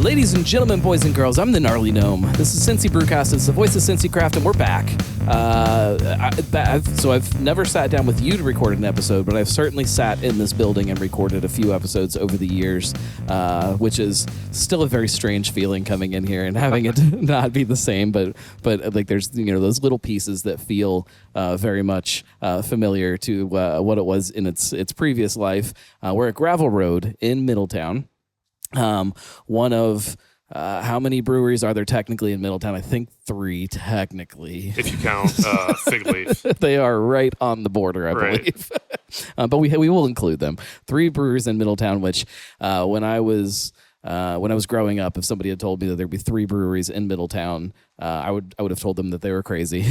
Ladies and gentlemen, boys and girls, I'm the Gnarly Gnome. This is Cincy Brewcast. It's the voice of Cincy Craft, and we're back. I've never sat down with you to record an episode, but I've certainly sat in this building and recorded a few episodes over the years, which is still a very strange feeling coming in here and having it not be the same. But like there's those little pieces that feel very much familiar to what it was in its previous life. We're at Gravel Road in Middletown. One of how many breweries are there technically in Middletown? I think 3 technically. If you count Fig Leaf. They are right on the border, I believe. But we will include them. 3 breweries in Middletown, which when I was growing up, if somebody had told me that there'd be 3 breweries in Middletown, I would have told them that they were crazy.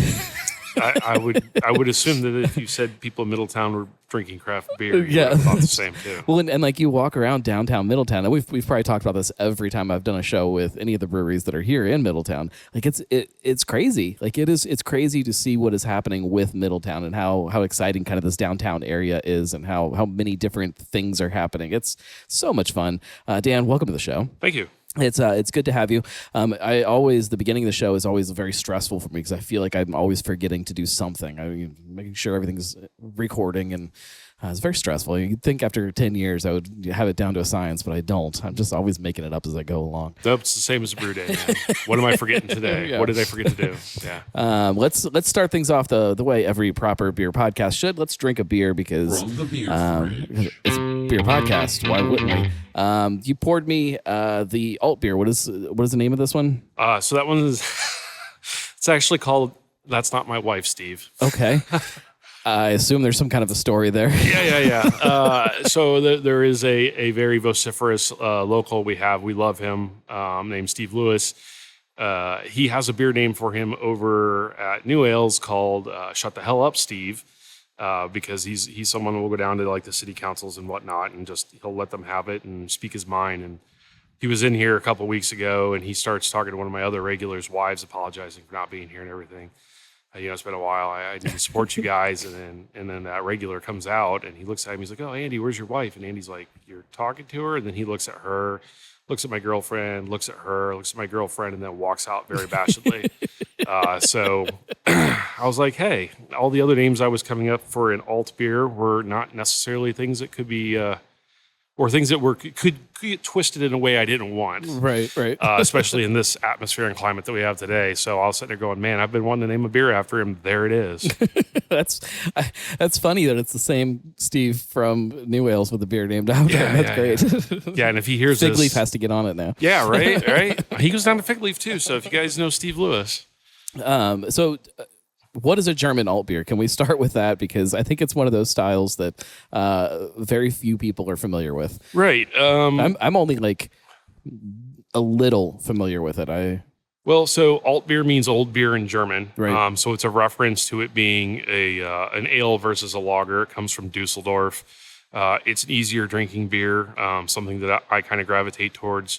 I would assume that if you said people in Middletown were drinking craft beer, you would have thought the same too. Well, and like you walk around downtown Middletown, and we've probably talked about this every time I've done a show with any of the breweries that are here in Middletown. Like it's crazy. Like it's crazy to see what is happening with Middletown and how exciting kind of this downtown area is and how many different things are happening. It's so much fun. Dan, welcome to the show. Thank you. It's good to have you. The beginning of the show is always very stressful for me because I feel like I'm always forgetting to do something. I mean, making sure everything's recording, and it's very stressful. You'd think after 10 years I would have it down to a science, but I don't. I'm just always making it up as I go along. Nope, it's the same as a brew day, man. What am I forgetting today? Yeah. What did I forget to do? Yeah. Let's start things off the way every proper beer podcast should. Let's drink a beer because it's a beer podcast. Why wouldn't we? You poured me the alt beer. What is the name of this one? So that one is it's actually called That's Not My Wife, Steve. Okay. I assume there's some kind of a story there. Yeah. So there is a very vociferous local we love him, named Steve Lewis. He has a beer named for him over at New Ales called Shut the Hell Up, Steve. Because he's someone who will go down to like the city councils and whatnot, and just he'll let them have it and speak his mind. And he was in here a couple of weeks ago, and he starts talking to one of my other regulars' wives, apologizing for not being here and everything. It's been a while. I need to support you guys. And then that regular comes out, and he looks at him. He's like, "Oh, Andy, where's your wife?" And Andy's like, "You're talking to her?" And then he looks at her, looks at my girlfriend, looks at her, looks at my girlfriend, and then walks out very bashedly. So I was like, hey, all the other names I was coming up for an alt beer were not necessarily things that could be, or things that could get twisted in a way I didn't want. Right. Especially in this atmosphere and climate that we have today. So I was sitting there going, man, I've been wanting to name a beer after him. There it is. That's funny that it's the same Steve from New Ales with a beer named after him. That's great. Yeah, and if he hears Fig Leaf has to get on it now. Yeah, right. He goes down to Fig Leaf too. So if you guys know Steve Lewis. What is a German alt beer? Can we start with that? Because I think it's one of those styles that very few people are familiar with. Right. I'm only like a little familiar with it. So alt beer means old beer in German. Right. So it's a reference to it being an ale versus a lager. It comes from Dusseldorf. It's an easier drinking beer, something that I kind of gravitate towards.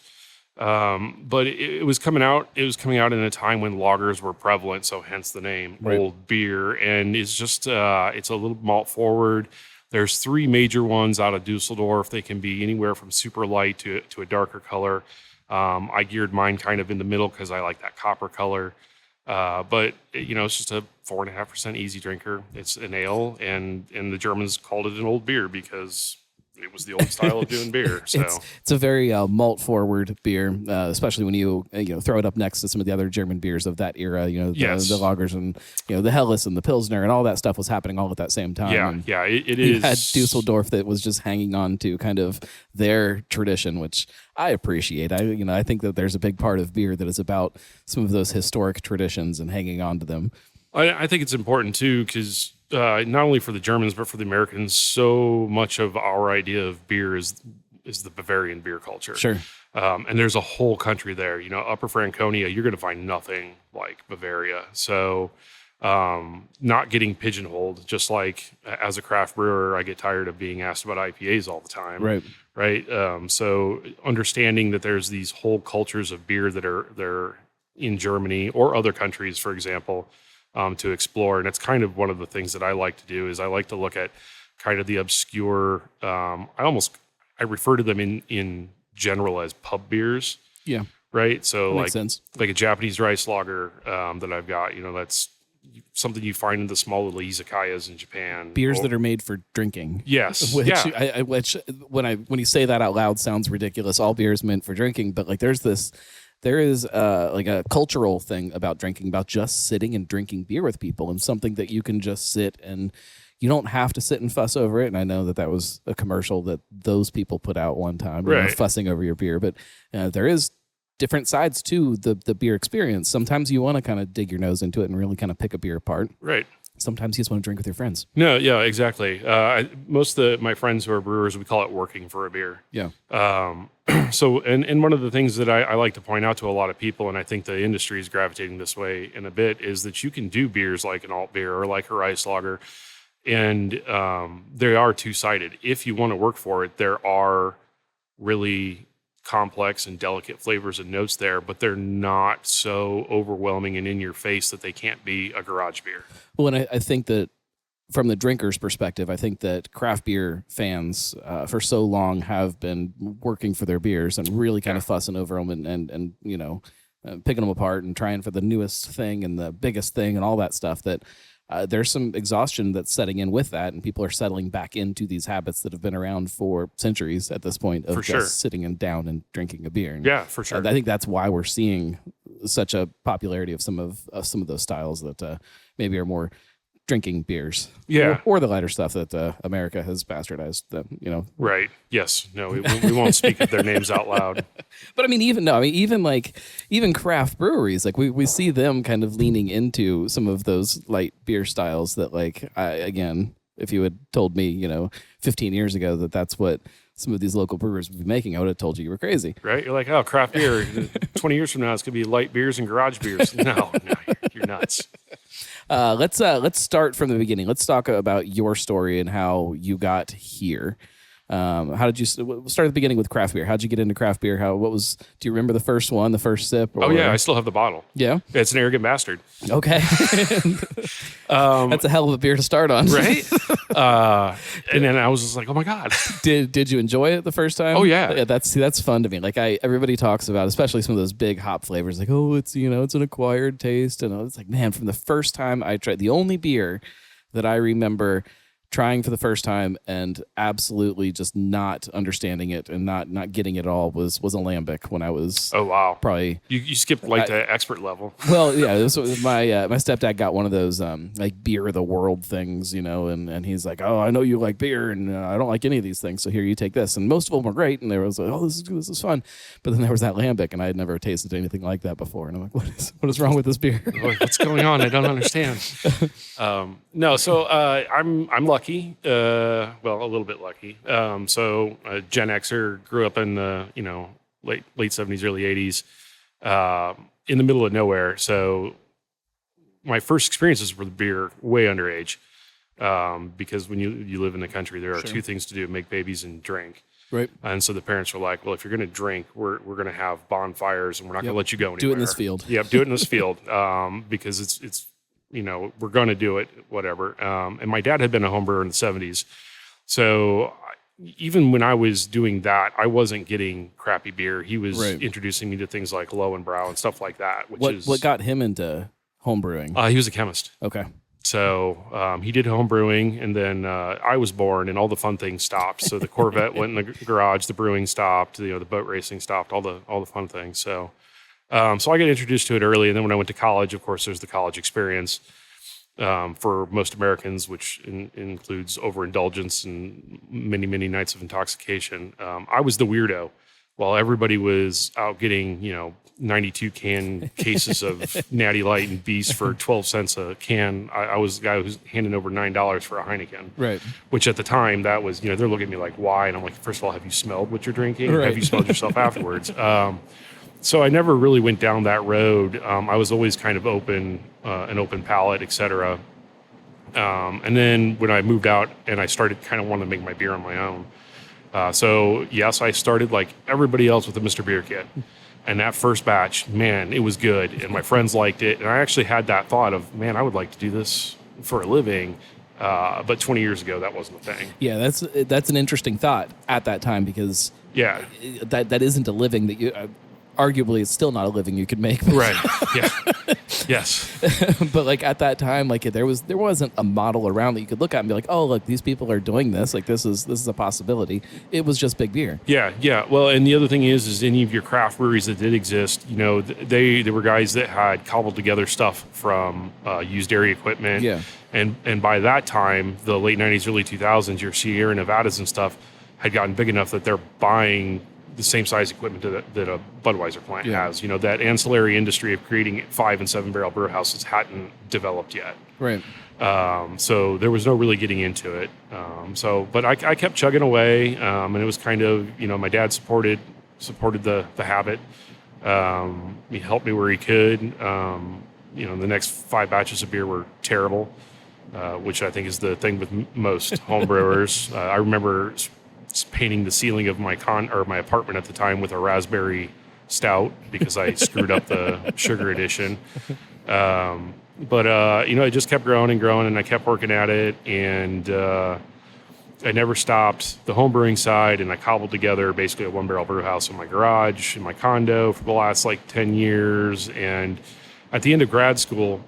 But it was coming out. It was coming out in a time when lagers were prevalent, so hence the name Old Beer. And it's just it's a little malt forward. There's 3 major ones out of Dusseldorf. They can be anywhere from super light to a darker color. I geared mine kind of in the middle because I like that copper color. But it's just a 4.5% easy drinker. It's an ale, and the Germans called it an old beer because it was the old style of doing beer. So it's a very malt forward beer, especially when you throw it up next to some of the other German beers of that era. The lagers and the Helles and the Pilsner and all that stuff was happening all at that same time. It is. You had Dusseldorf that was just hanging on to kind of their tradition, which I appreciate. I think that there's a big part of beer that is about some of those historic traditions and hanging on to them. I think it's important too because. Not only for the Germans, but for the Americans, so much of our idea of beer is the Bavarian beer culture. Sure. And there's a whole country there. Upper Franconia, you're going to find nothing like Bavaria. So not getting pigeonholed, just like as a craft brewer, I get tired of being asked about IPAs all the time. Right. So understanding that there's these whole cultures of beer that are in Germany or other countries, for example, to explore. And it's kind of one of the things that I like to do is I like to look at kind of the obscure, I refer to them in general as pub beers. Yeah. Right. So That makes sense. like a Japanese rice lager that I've got, that's something you find in the small little izakayas in Japan. Beers that are made for drinking. Yes. Which, yeah. which when you say that out loud sounds ridiculous. All beer is meant for drinking, but like there is like a cultural thing about drinking, about just sitting and drinking beer with people, and something that you can just sit and you don't have to sit and fuss over it. And I know that was a commercial that those people put out one time, right. Fussing over your beer, but there is different sides to the beer experience. Sometimes you want to kind of dig your nose into it and really kind of pick a beer apart. Right. Sometimes you just want to drink with your friends. No, yeah, exactly. Most of my friends who are brewers, we call it working for a beer. Yeah. So, and one of the things that I like to point out to a lot of people, and I think the industry is gravitating this way in a bit, is that you can do beers like an alt beer or like a rice lager, and they are two-sided. If you want to work for it, there are really complex and delicate flavors and notes there, but they're not so overwhelming and in your face that they can't be a garage beer. Well, and I think that from the drinker's perspective, I think that craft beer fans for so long have been working for their beers and really kind of fussing over them and picking them apart and trying for the newest thing and the biggest thing and all that stuff, that there's some exhaustion that's setting in with that, and people are settling back into these habits that have been around for centuries at this point of just sitting and down and drinking a beer. And, yeah, for sure. I think that's why we're seeing such a popularity of some of those styles that maybe are more drinking beers, or the lighter stuff that America has bastardized. Right? Yes. No, we won't speak their names out loud. But I mean, even craft breweries, like we see them kind of leaning into some of those light beer styles that, like, again, if you had told me, 15 years ago that that's what some of these local brewers would be making, I would have told you were crazy. Right? You're like, oh, craft beer. 20 years from now, it's going to be light beers and garage beers. No, you're nuts. Let's start from the beginning. Let's talk about your story and how you got here. How did you we'll start at the beginning with craft beer? How'd you get into craft beer? Do you remember the first one, the first sip? Oh yeah, I still have the bottle. Yeah, it's an Arrogant Bastard. Okay, that's a hell of a beer to start on, right? And then I was just like, oh my god, did you enjoy it the first time? Oh yeah, that's fun to me. Like everybody talks about, especially some of those big hop flavors, like, oh, it's it's an acquired taste, and it's like, man, from the first time I tried, the only beer that I remember trying for the first time and absolutely just not understanding it and not getting it at all was a lambic when I was probably you skipped the expert level. Well, yeah, this was my stepdad got one of those like beer of the world things, and he's like, oh, I know you like beer and I don't like any of these things, so here, you take this. And most of them were great, and there was like, oh, this is fun, but then there was that lambic, and I had never tasted anything like that before, and I'm like, what is wrong with this beer? What's going on? I don't understand. No, so I'm lucky. A little bit lucky. So Gen Xer, grew up in the late 70s, early 80s, in the middle of nowhere. So my first experiences with beer way underage, because when you live in the country, there are two things to do: make babies and drink. Right. And so the parents were like, well, if you're going to drink, we're going to have bonfires, and we're not going to let you go anywhere. Do it in this field. Yeah, do it in this field, because it's we're going to do it, whatever. And my dad had been a home brewer in the 70s. So even when I was doing that, I wasn't getting crappy beer. He was introducing me to things like Low and Brow and stuff like that. What got him into home brewing? He was a chemist. Okay. So he did home brewing, and then I was born, and all the fun things stopped. So the Corvette went in the garage, the brewing stopped, the boat racing stopped, all the fun things. So I got introduced to it early, and then when I went to college, of course, there's the college experience for most Americans, which includes overindulgence and many, many nights of intoxication. I was the weirdo. While everybody was out getting, 92 can cases of Natty Light and Beast for 12 cents a can, I was the guy who was handing over $9 for a Heineken. Right. Which at the time, that was, they're looking at me like, why? And I'm like, first of all, have you smelled what you're drinking? Right. Have you smelled yourself afterwards? So I never really went down that road. I was always kind of open, an open palate, et cetera. And then when I moved out and I started kind of wanting to make my beer on my own. So yes, I started like everybody else with a Mr. Beer kit. And that first batch, man, it was good. And my friends liked it. And I actually had that thought of, man, I would like to do this for a living. But 20 years ago, that wasn't a thing. Yeah, that's an interesting thought at that time, because that isn't a living that you... arguably it's still not a living you could make. Right. Yeah. Yes. But like at that time, like there wasn't a model around that you could look at and be like, oh, look, these people are doing this. Like this is a possibility. It was just big beer. Yeah. Yeah. Well, and the other thing is any of your craft breweries that did exist, you know, they were guys that had cobbled together stuff from used dairy equipment. Yeah. And by that time, the late 90s, early 2000s, your Sierra Nevadas and stuff had gotten big enough that they're buying the same size equipment that a Budweiser plant has. You know, that ancillary industry of creating 5 and 7 barrel brew houses hadn't developed yet. Right. So there was no really getting into it. But I kept chugging away, and it was kind of, you know, my dad supported the habit. He helped me where he could. You know, the next 5 batches of beer were terrible, which I think is the thing with most home brewers. I remember painting the ceiling of my apartment at the time with a raspberry stout because I screwed up the sugar addition. But you know, it just kept growing and growing, and I kept working at it, and I never stopped the home brewing side, and I cobbled together basically a 1 barrel brew house in my garage in my condo for the last like 10 years. And at the end of grad school,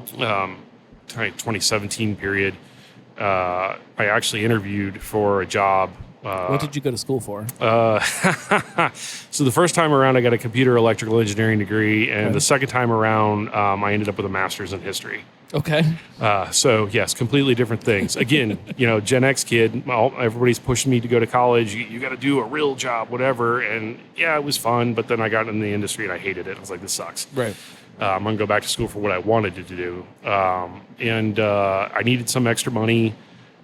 2017 period, I actually interviewed for a job. What did you go to school for? So the first time around, I got a computer electrical engineering degree, and the second time around, I ended up with a master's in history. Okay. So yes, completely different things. Again, you know, Gen X kid, everybody's pushing me to go to college. You got to do a real job, whatever. And yeah, it was fun, but then I got in the industry and I hated it. I was like, this sucks. Right. I'm going to go back to school for what I wanted to do. And I needed some extra money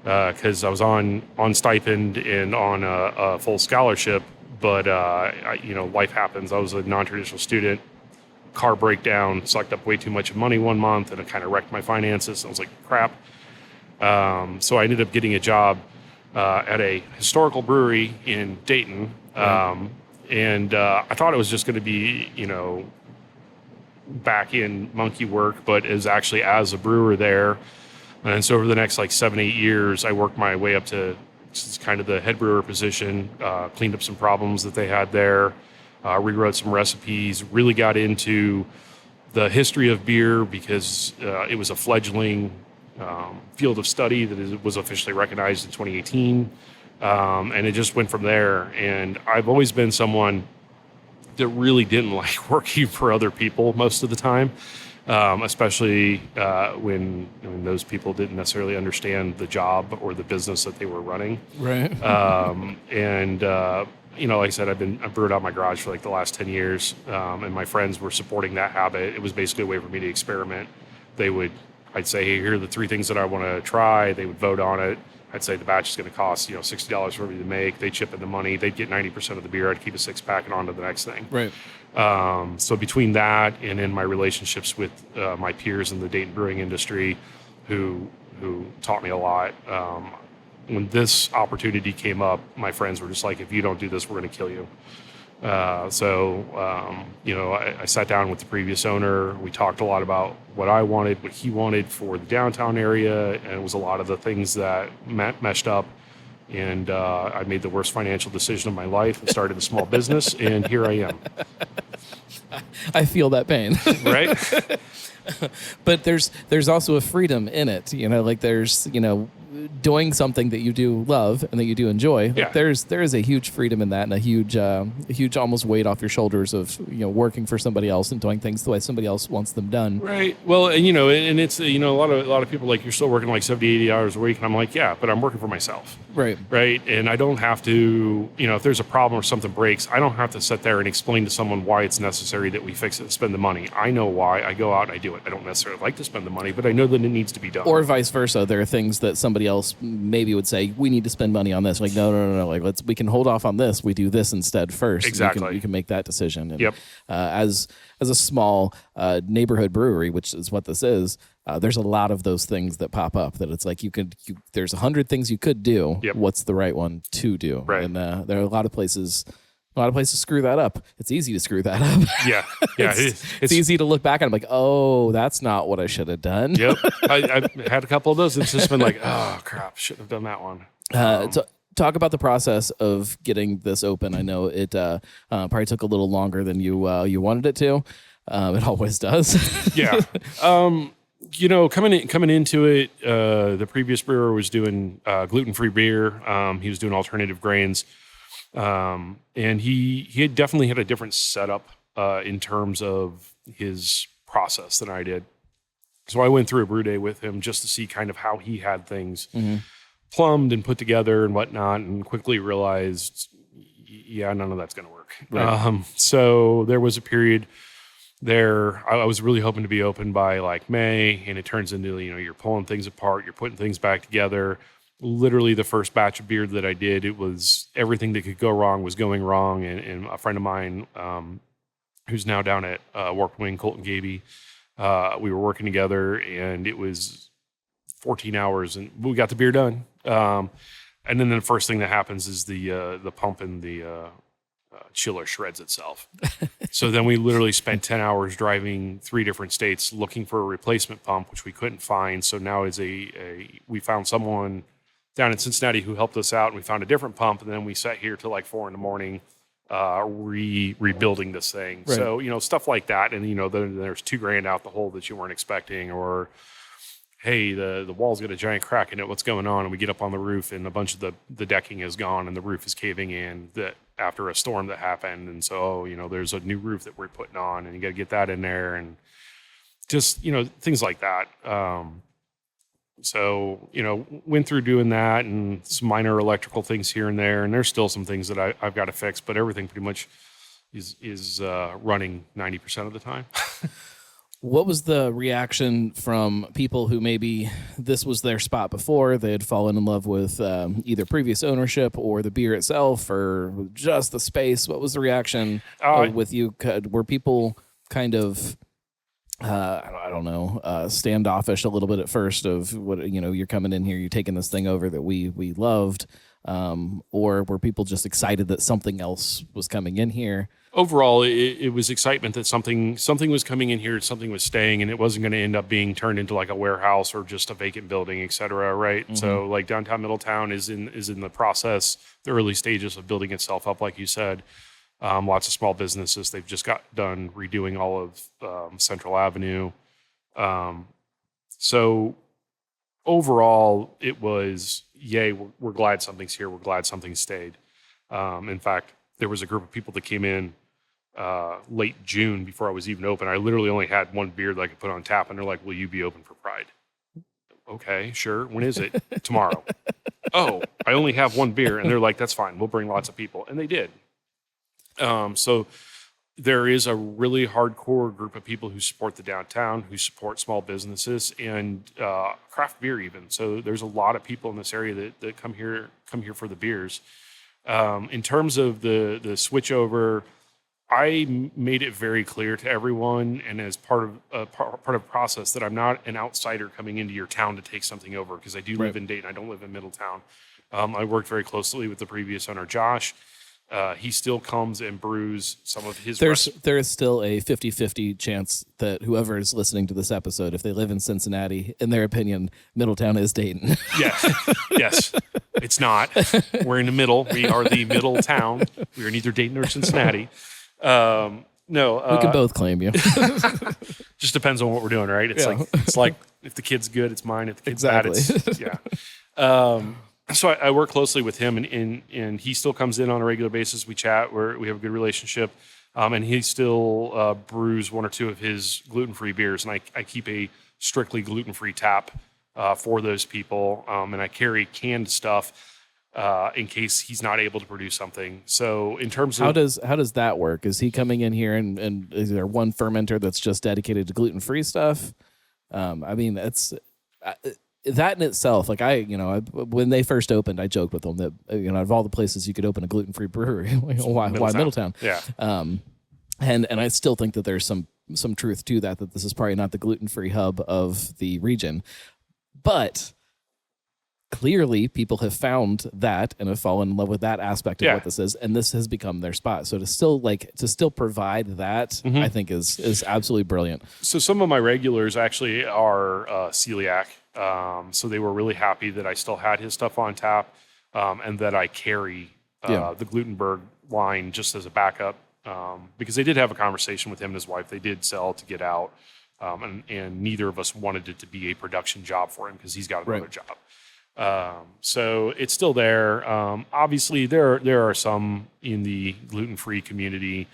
because I was on stipend and on a full scholarship. But, you know, life happens. I was a non-traditional student. Car breakdown, sucked up way too much money one month, and it kind of wrecked my finances. I was like, crap. So I ended up getting a job at a historical brewery in Dayton. And I thought it was just going to be, you know, back in monkey work, but is actually as a brewer there. And so over the next like 7-8 years, I worked my way up to kind of the head brewer position, cleaned up some problems that they had there, rewrote some recipes, really got into the history of beer because it was a fledgling field of study that was officially recognized in 2018. And it just went from there. And I've always been someone that really didn't like working for other people most of the time, especially when those people didn't necessarily understand the job or the business that they were running. Right. You know, like I said, I brewed out my garage for like the last 10 years, and my friends were supporting that habit. It was basically a way for me to experiment. I'd say, hey, here are the 3 things that I want to try. They would vote on it. I'd say the batch is going to cost, you know, $60 for me to make. They'd chip in the money. They'd get 90% of the beer. I'd keep a 6-pack and on to the next thing. Right. So between that and in my relationships with my peers in the Dayton brewing industry, who taught me a lot, when this opportunity came up, my friends were just like, if you don't do this, we're going to kill you. You know, I sat down with the previous owner. We talked a lot about what I wanted, what he wanted for the downtown area, and it was a lot of the things that meshed up. And I made the worst financial decision of my life and started a small business, and here I am. I feel that pain. Right? But there's also a freedom in it, you know, like there's, you know, doing something that you do love and that you do enjoy. Yeah. Like there is a huge freedom in that, and a huge almost weight off your shoulders of, you know, working for somebody else and doing things the way somebody else wants them done. Right. Well, and you know, and it's, you know, a lot of people like, you're still working like 70, 80 hours a week, and I'm like, yeah, but I'm working for myself. Right. Right. And I don't have to, you know, if there's a problem or something breaks, I don't have to sit there and explain to someone why it's necessary that we fix it and spend the money. I know why. I go out and I do it. I don't necessarily like to spend the money, but I know that it needs to be done. Or vice versa. There are things that somebody else maybe would say, we need to spend money on this. Like, no. Like, we can hold off on this. We do this instead first. Exactly. You can make that decision. And, yep. As a small neighborhood brewery, which is what this is, there's a lot of those things that pop up that it's like there's 100 things you could do. Yep. What's the right one to do? Right. And there are a lot of places screw that up. It's easy to screw that up. Yeah. Yeah. It's easy to look back and I'm like, oh, that's not what I should have done. Yep. I've had a couple of those. It's just been like, oh crap, shouldn't have done that one. talk about the process of getting this open. I know it probably took a little longer than you wanted it to. It always does. Yeah. Coming into it, the previous brewer was doing gluten-free beer. He was doing alternative grains, and he had definitely had a different setup in terms of his process than I did. So I went through a brew day with him just to see kind of how he had things plumbed and put together and whatnot, and quickly realized, yeah, none of that's going to work. Right. So there was a period there. I was really hoping to be open by like May, and it turns into, you're pulling things apart, you're putting things back together. Literally the first batch of beer that I did, it was everything that could go wrong was going wrong. And a friend of mine, who's now down at Warped Wing, Colton Gaby, we were working together, and it was 14 hours and we got the beer done. And then the first thing that happens is the pump in the chiller shreds itself. So then we literally spent 10 hours driving 3 different states looking for a replacement pump, which we couldn't find. So now we found someone down in Cincinnati who helped us out, and we found a different pump. And then we sat here till like 4 a.m, rebuilding this thing. Right. So, stuff like that. And, then there's $2,000 out the hole that you weren't expecting, or, hey, the wall's got a giant crack in it. What's going on? And we get up on the roof, and a bunch of the decking is gone, and the roof is caving in after a storm that happened. And so, there's a new roof that we're putting on, and you got to get that in there, and just, things like that. So, went through doing that and some minor electrical things here and there. And there's still some things that I've got to fix, but everything pretty much is running 90% of the time. What was the reaction from people who maybe this was their spot before, they had fallen in love with either previous ownership or the beer itself or just the space? What was the reaction with you? Were people kind of, I don't know, standoffish a little bit at first of what, you're coming in here, you're taking this thing over that we loved, or were people just excited that something else was coming in here? Overall, it was excitement that something was coming in here, something was staying, and it wasn't going to end up being turned into like a warehouse or just a vacant building, et cetera, right? Mm-hmm. So like downtown Middletown is in the process, the early stages of building itself up, like you said. Lots of small businesses. They've just got done redoing all of Central Avenue. So overall, it was, yay, we're glad something's here. We're glad something stayed. In fact, there was a group of people that came in late June before I was even open. I literally only had one beer that I could put on tap, and they're like, will you be open for Pride? Okay, sure. When is it? Tomorrow. Oh, I only have one beer. And they're like, that's fine. We'll bring lots of people. And they did. So there is a really hardcore group of people who support the downtown, who support small businesses and craft beer even. So there's a lot of people in this area that come here for the beers. In terms of the switch over, I made it very clear to everyone, and as part of process, that I'm not an outsider coming into your town to take something over, because I do live in Dayton. I don't live in Middletown. I worked very closely with the previous owner, Josh. He still comes and brews some of his. There is still a 50-50 chance that whoever is listening to this episode, if they live in Cincinnati, in their opinion, Middletown is Dayton. Yes. It's not. We're in the middle. We are the middle town. We are neither Dayton or Cincinnati. No, we can both claim you. Just depends on what we're doing, right? It's like if the kid's good, it's mine. If the kid's bad, it's yeah. So I work closely with him, and he still comes in on a regular basis. We chat. We have a good relationship, and he still brews 1 or 2 of his gluten-free beers, and I keep a strictly gluten-free tap for those people, and I carry canned stuff in case he's not able to produce something. So in terms of how does that work? Is he coming in here and is there one fermenter that's just dedicated to gluten-free stuff? I mean, that's. That in itself, like when they first opened, I joked with them that of all the places you could open a gluten-free brewery, why Middletown? Yeah. And I still think that there's some truth to that this is probably not the gluten-free hub of the region, but clearly people have found that and have fallen in love with that aspect of what this is, and this has become their spot. So to still provide that, I think is absolutely brilliant. So some of my regulars actually are celiac. So they were really happy that I still had his stuff on tap. and that I carry the Glutenberg line just as a backup, because they did have a conversation with him and his wife. They did sell to get out, and neither of us wanted it to be a production job for him because he's got another job. So it's still there. Obviously, there are some in the gluten-free community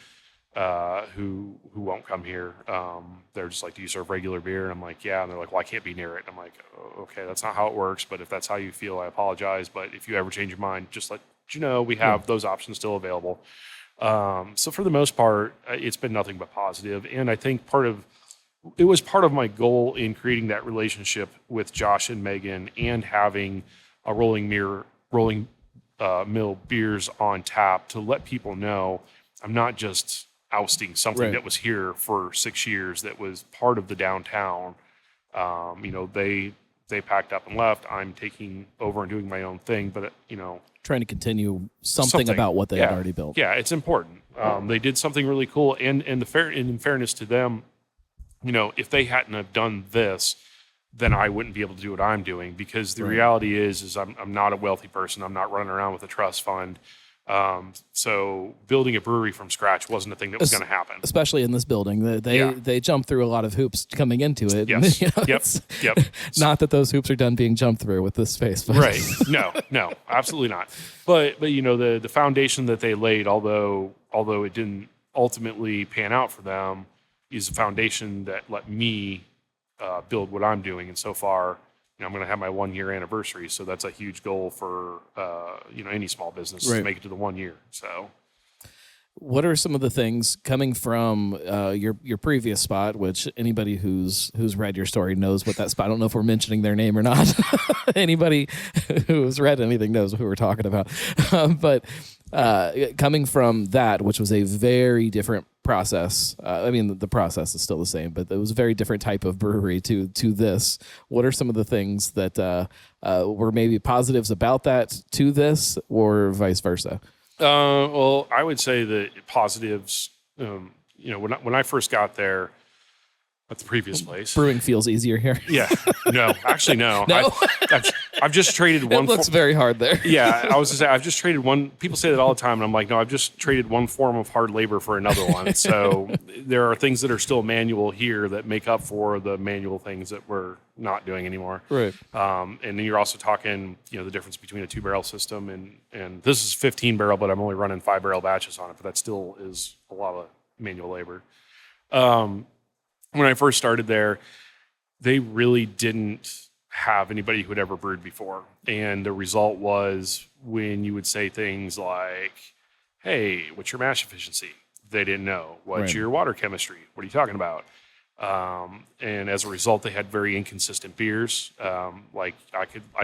who won't come here. They're just like, do you serve regular beer? And I'm like, yeah. And they're like, well, I can't be near it. And I'm like, oh, okay, that's not how it works. But if that's how you feel, I apologize. But if you ever change your mind, just let you know we have those options still available. So for the most part, it's been nothing but positive. And I think it was part of my goal in creating that relationship with Josh and Megan and having a Rolling Mill beers on tap to let people know I'm not just ousting something that was here for 6 years that was part of the downtown. They packed up and left. I'm taking over and doing my own thing, but trying to continue something about what they had already built. Yeah, it's important. They did something really cool, and in fairness to them, if they hadn't have done this, then I wouldn't be able to do what I'm doing, because the reality is I'm not a wealthy person. I'm not running around with a trust fund. So building a brewery from scratch wasn't a thing that was going to happen. Especially in this building. They jump through a lot of hoops coming into it. Yes. Yep. Not that those hoops are done being jumped through with this space. But. Right. No, absolutely not. But the foundation that they laid, although it didn't ultimately pan out for them, is a foundation that let me build what I'm doing. And so far, I'm going to have my 1 year anniversary. So that's a huge goal for, any small business to make it to the 1 year. So what are some of the things coming from your previous spot, which anybody who's read your story knows what that spot, I don't know if we're mentioning their name or not. Anybody who's read anything knows who we're talking about. But coming from that, which was a very different process. The process is still the same, but it was a very different type of brewery to this. What are some of the things that were maybe positives about that to this, or vice versa? Well, I would say that positives, when I first got there at the previous place. Brewing feels easier here. Yeah. No, actually, no. No? I've just traded one. It looks very hard there. Yeah, I was going to say, I've just traded one. People say that all the time, and I'm like, no, I've just traded one form of hard labor for another one. So there are things that are still manual here that make up for the manual things that we're not doing anymore. Right. And then you're also talking, the difference between a 2-barrel system and this is 15-barrel, but I'm only running 5-barrel batches on it, but that still is a lot of manual labor. When I first started there, they really didn't have anybody who had ever brewed before. And the result was when you would say things like, hey, what's your mash efficiency? They didn't know. What's your water chemistry? What are you talking about? And as a result, they had very inconsistent beers. I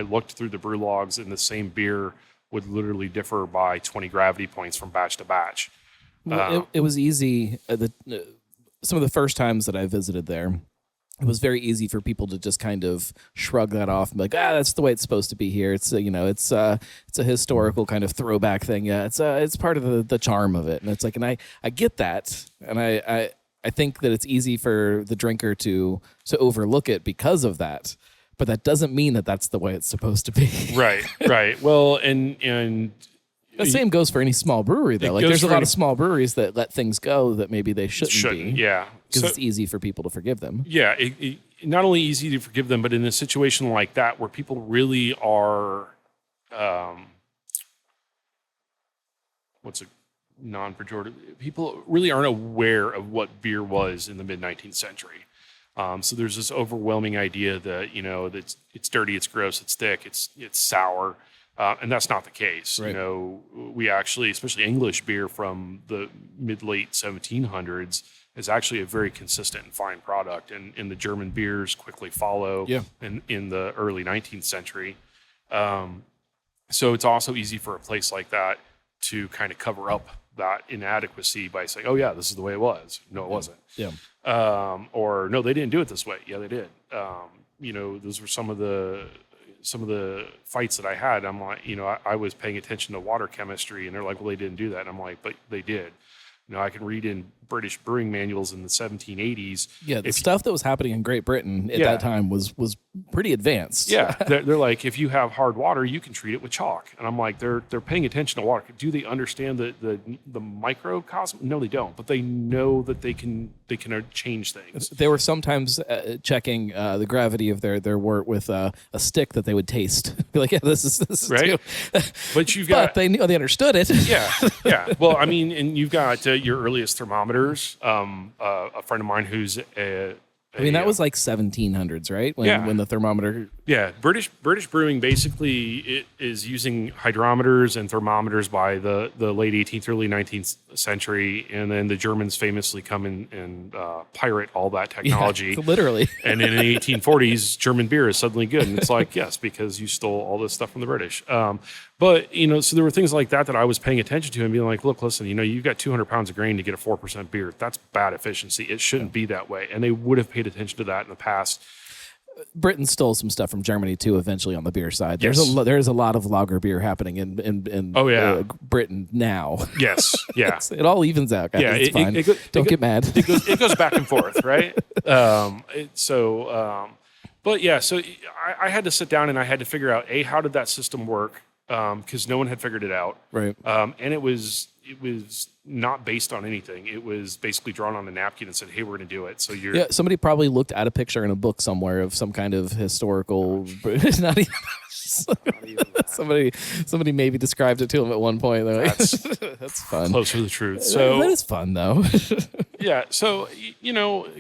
looked through the brew logs, and the same beer would literally differ by 20 gravity points from batch to batch. Well, it was easy. Some of the first times that I visited there, it was very easy for people to just kind of shrug that off and be like, that's the way it's supposed to be here. It's it's a historical kind of throwback thing. Yeah, it's part of the charm of it. And it's like, and I get that, and I think that it's easy for the drinker to overlook it because of that. But that doesn't mean that that's the way it's supposed to be. Right. Well, and the same goes for any small brewery, though. Like, there's a lot of small breweries that let things go that maybe they shouldn't be. Yeah. Because it's easy for people to forgive them. Yeah. It not only easy to forgive them, but in a situation like that where people really are, what's a non-pejorative? People really aren't aware of what beer was in the mid-19th century. So there's this overwhelming idea that, that it's dirty, it's gross, it's thick, it's sour. And that's not the case. Right. We actually, especially English beer from the mid-late 1700s, is actually a very consistent and fine product. And the German beers quickly follow in the early 19th century. So it's also easy for a place like that to kind of cover up that inadequacy by saying, oh, yeah, this is the way it was. No, it wasn't. Yeah. Or, no, they didn't do it this way. Yeah, they did. Those were some of the fights that I had. I'm like, I was paying attention to water chemistry, and they're like, well, they didn't do that. And I'm like, but they did. I can read in British brewing manuals in the 1780s. Yeah, the stuff that was happening in Great Britain at that time was pretty advanced. Yeah, they're like, if you have hard water, you can treat it with chalk. And I'm like, they're paying attention to water. Do they understand the microcosm? No, they don't. But they know that they can change things. They were sometimes checking the gravity of their wort with a stick that they would taste. Be like, yeah, this is right. But they knew, they understood it. Yeah. Well, I mean, and you've got your earliest thermometers. A friend of mine who's that was like 1700s, right? When the thermometer. Yeah, British brewing basically is using hydrometers and thermometers by the late 18th, early 19th century, and then the Germans famously come in and pirate all that technology. Yeah, literally. And in the 1840s, German beer is suddenly good, and it's like, yes, because you stole all this stuff from the British. But, so there were things like that I was paying attention to and being like, look, listen, you've got 200 pounds of grain to get a 4% beer. That's bad efficiency. It shouldn't be that way. And they would have paid attention to that in the past. Britain stole some stuff from Germany too. Eventually, on the beer side, yes. there's a lot of lager beer happening in Britain now. Yes, yeah, it all evens out, guys. Yeah, it's fine. Don't get mad. It goes back and forth, right? But yeah, so I had to sit down and I had to figure out how did that system work, because no one had figured it out, right? And it was not based on anything. It was basically drawn on a napkin and said, "Hey, we're going to do it." So somebody probably looked at a picture in a book somewhere of some kind of historical. Not even. Somebody maybe described it to him at one point. Like, that's fun. Close to the truth. So that is fun, though. Yeah. So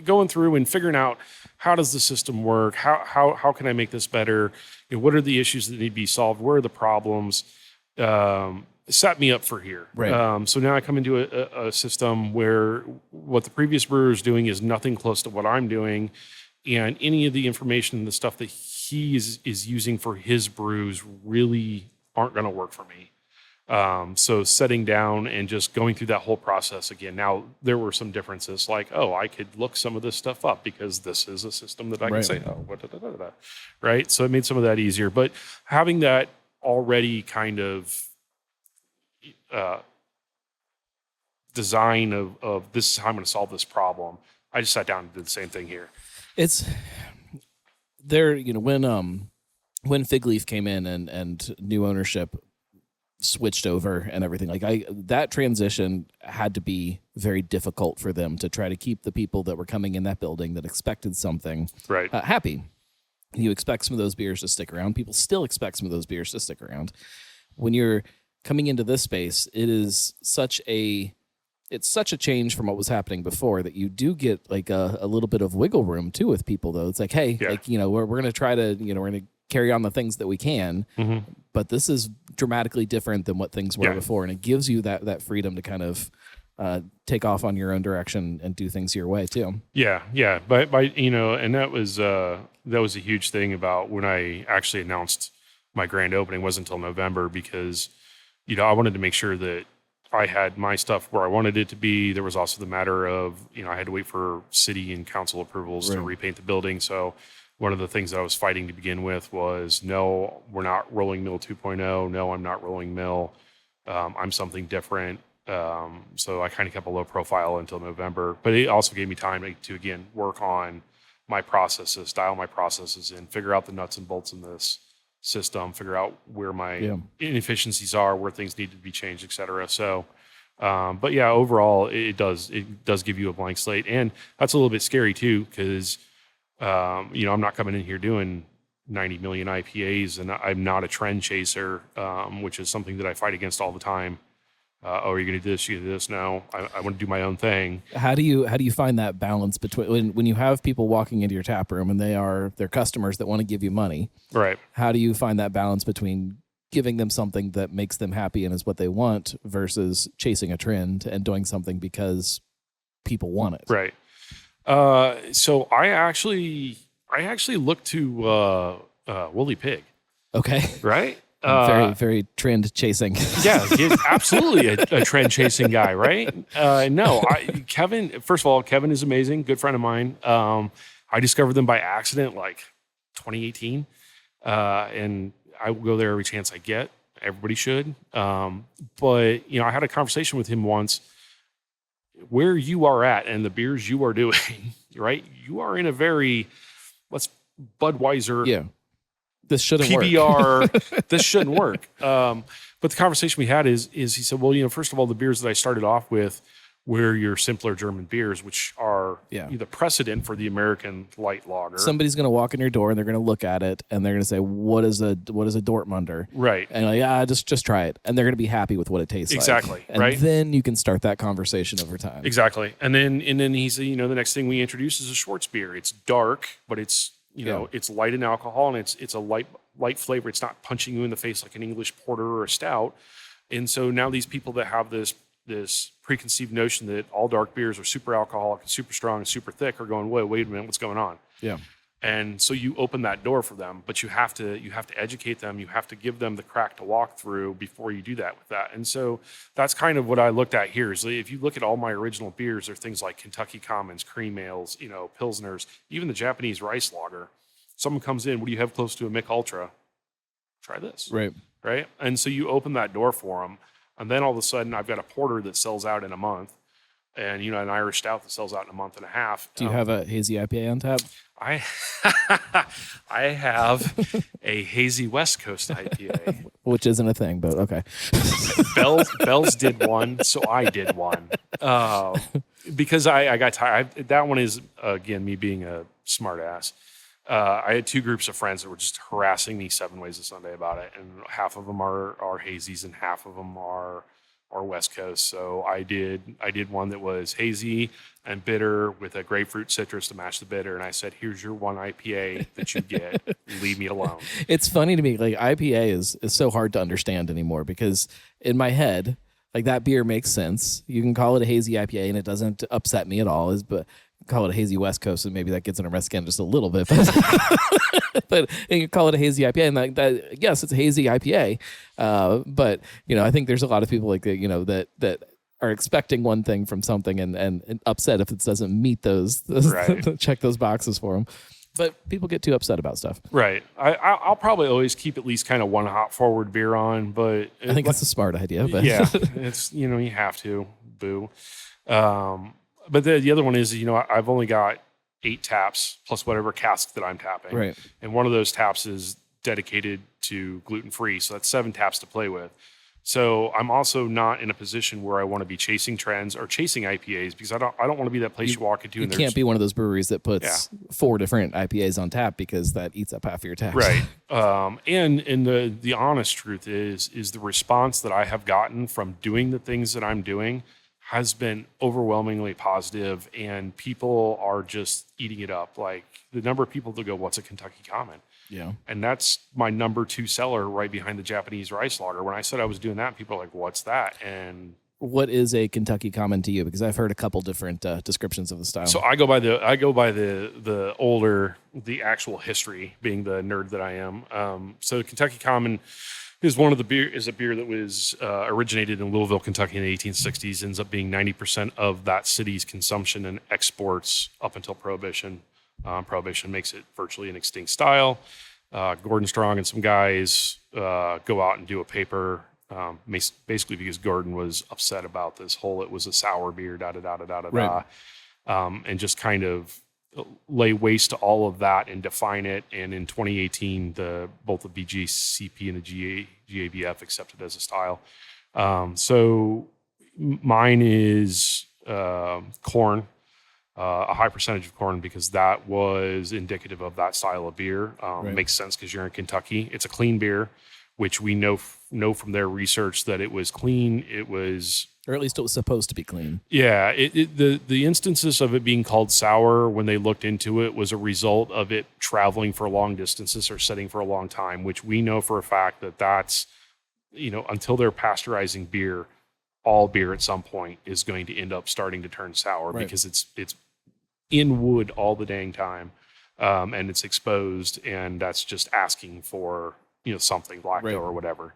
going through and figuring out how does the system work? How can I make this better? What are the issues that need to be solved? Where are the problems? Set me up for here. Right. So now I come into a system where what the previous brewer is doing is nothing close to what I'm doing, and any of the information and the stuff that he is using for his brews really aren't going to work for me. So setting down and just going through that whole process again. Now, there were some differences, like, I could look some of this stuff up because this is a system that I can say, right? So it made some of that easier. But having that already kind of design of this is how I'm going to solve this problem, I just sat down and did the same thing here. It's there, when Fig Leaf came in and new ownership switched over and everything, that transition had to be very difficult for them to try to keep the people that were coming in that building that expected something happy. You expect some of those beers to stick around. People still expect some of those beers to stick around. When you're coming into this space, it's such a change from what was happening before that you do get like a little bit of wiggle room too with people, though. It's like, hey, we're going to try to, we're going to carry on the things that we can, but this is dramatically different than what things were before. And it gives you that freedom to kind of take off on your own direction and do things your way too. Yeah. But and that was a huge thing about when I actually announced my grand opening. It wasn't until November because, I wanted to make sure that I had my stuff where I wanted it to be. There was also the matter of, I had to wait for city and council approvals to repaint the building. So one of the things that I was fighting to begin with was, no, we're not Rolling Mill 2.0. No, I'm not Rolling Mill. I'm something different. So I kind of kept a low profile until November. But it also gave me time to again, work on my processes, dial my processes in, figure out the nuts and bolts in this system, figure out where my inefficiencies are, where things need to be changed, et cetera. So, but yeah, overall, it does give you a blank slate. And that's a little bit scary too, because, I'm not coming in here doing 90 million IPAs, and I'm not a trend chaser, which is something that I fight against all the time. Are you going to do this? You do this? No, I want to do my own thing. How do you find that balance between when you have people walking into your tap room and they're customers that want to give you money? Right. How do you find that balance between giving them something that makes them happy and is what they want versus chasing a trend and doing something because people want it? Right. So I actually looked to Woolly Pig. Okay. Right. Very, very trend chasing. Yeah, absolutely a trend chasing guy, right? Kevin, first of all, Kevin is amazing, good friend of mine. I discovered them by accident, like 2018. And I will go there every chance I get. Everybody should. But, I had a conversation with him once where you are at and the beers you are doing, right? You are in a very, let's Budweiser. Yeah. This shouldn't PBR, work. this shouldn't work. But the conversation we had is he said, well, first of all, the beers that I started off with were your simpler German beers, which are the precedent for the American light lager. Somebody's going to walk in your door and they're going to look at it and they're going to say, what is a Dortmunder? Right. And just try it. And they're going to be happy with what it tastes exactly, like. Right. And then you can start that conversation over time. Exactly. And then he said, the next thing we introduce is a Schwartz beer. It's dark, but it's it's light in alcohol and it's a light flavor. It's not punching you in the face like an English porter or a stout. And so now these people that have this preconceived notion that all dark beers are super alcoholic and super strong and super thick are going, wait a minute, what's going on? Yeah. And so you open that door for them, but you have to educate them. You have to give them the crack to walk through before you do that with that. And so that's kind of what I looked at here is if you look at all my original beers, they're things like Kentucky Commons, cream ales, Pilsners, even the Japanese rice lager. Someone comes in, what do you have close to a Mick Ultra? Try this. Right. Right. And so you open that door for them. And then all of a sudden I've got a porter that sells out in a month and, an Irish stout that sells out in a month and a half. Do you have a hazy IPA on tap? I have a hazy West Coast IPA. Which isn't a thing, but okay. Bell's did one, so I did one. Because I got tired. That one is, again, me being a smart ass. I had two groups of friends that were just harassing me 7 ways a Sunday about it, and half of them are hazies and half of them are West Coast. So I did one that was hazy and bitter with a grapefruit citrus to match the bitter, and I said, "Here's your one IPA that you get. Leave me alone." It's funny to me, like IPA is so hard to understand anymore because in my head, like that beer makes sense. You can call it a hazy IPA and it doesn't upset me at all. But call it a hazy West Coast, and maybe that gets under my skin just a little bit. But you can call it a hazy IPA, and that yes, it's a hazy IPA. But I think there's a lot of people like that, that are expecting one thing from something and upset if it doesn't meet those right. check those boxes for them. But people get too upset about stuff. Right. I'll probably always keep at least kind of one hop forward beer on, but I think that's a smart idea. But yeah, it's you have to. Boo. But the other one is, I've only got 8 taps plus whatever cask that I'm tapping. Right. And one of those taps is dedicated to gluten-free. So that's 7 taps to play with. So I'm also not in a position where I want to be chasing trends or chasing IPAs because I don't want to be that place you walk into. You can't be one of those breweries that puts 4 different IPAs on tap because that eats up half of your taps. Right. And the honest truth is the response that I have gotten from doing the things that I'm doing has been overwhelmingly positive, and people are just eating it up. Like the number of people that go, "What's a Kentucky Common?" Yeah. And that's my number 2 seller right behind the Japanese rice lager. When I said I was doing that, people are like, "What's that?" And what is a Kentucky Common to you? Because I've heard a couple different descriptions of the style. So I go by the older, the actual history, being the nerd that I am. So Kentucky Common is a beer that was originated in Louisville, Kentucky in the 1860s, ends up being 90% of that city's consumption and exports up until Prohibition. Prohibition makes it virtually an extinct style. Gordon Strong and some guys go out and do a paper, basically because Gordon was upset about this whole, it was a sour beer, Right. And just kind of lay waste to all of that and define it. And in 2018, both the BJCP and the GABF accepted as a style. So mine is corn, a high percentage of corn, because that was indicative of that style of beer. Right. Makes sense because you're in Kentucky. It's a clean beer, which we know from their research that it was clean. It was, or at least it was supposed to be clean. yeah. The instances of it being called sour when they looked into it was a result of it traveling for long distances or setting for a long time, which we know for a fact that's, until they're pasteurizing beer, all beer at some point is going to end up starting to turn sour. Right. Because it's in wood all the dang time, and it's exposed, and that's just asking for something lacto Right. or whatever.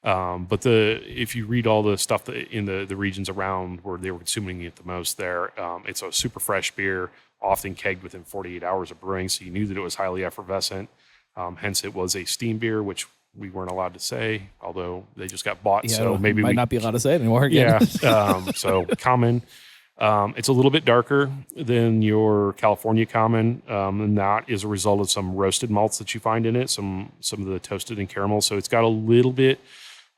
But if you read all the stuff that in the regions around where they were consuming it the most, there it's a super fresh beer, often kegged within 48 hours of brewing, so you knew that it was highly effervescent. Hence, it was a steam beer, which we weren't allowed to say, although they just got bought. Yeah, so maybe might not be allowed to say it anymore again. Yeah. So common. It's a little bit darker than your California common, and that is a result of some roasted malts that you find in it, some of the toasted and caramel. So it's got a little bit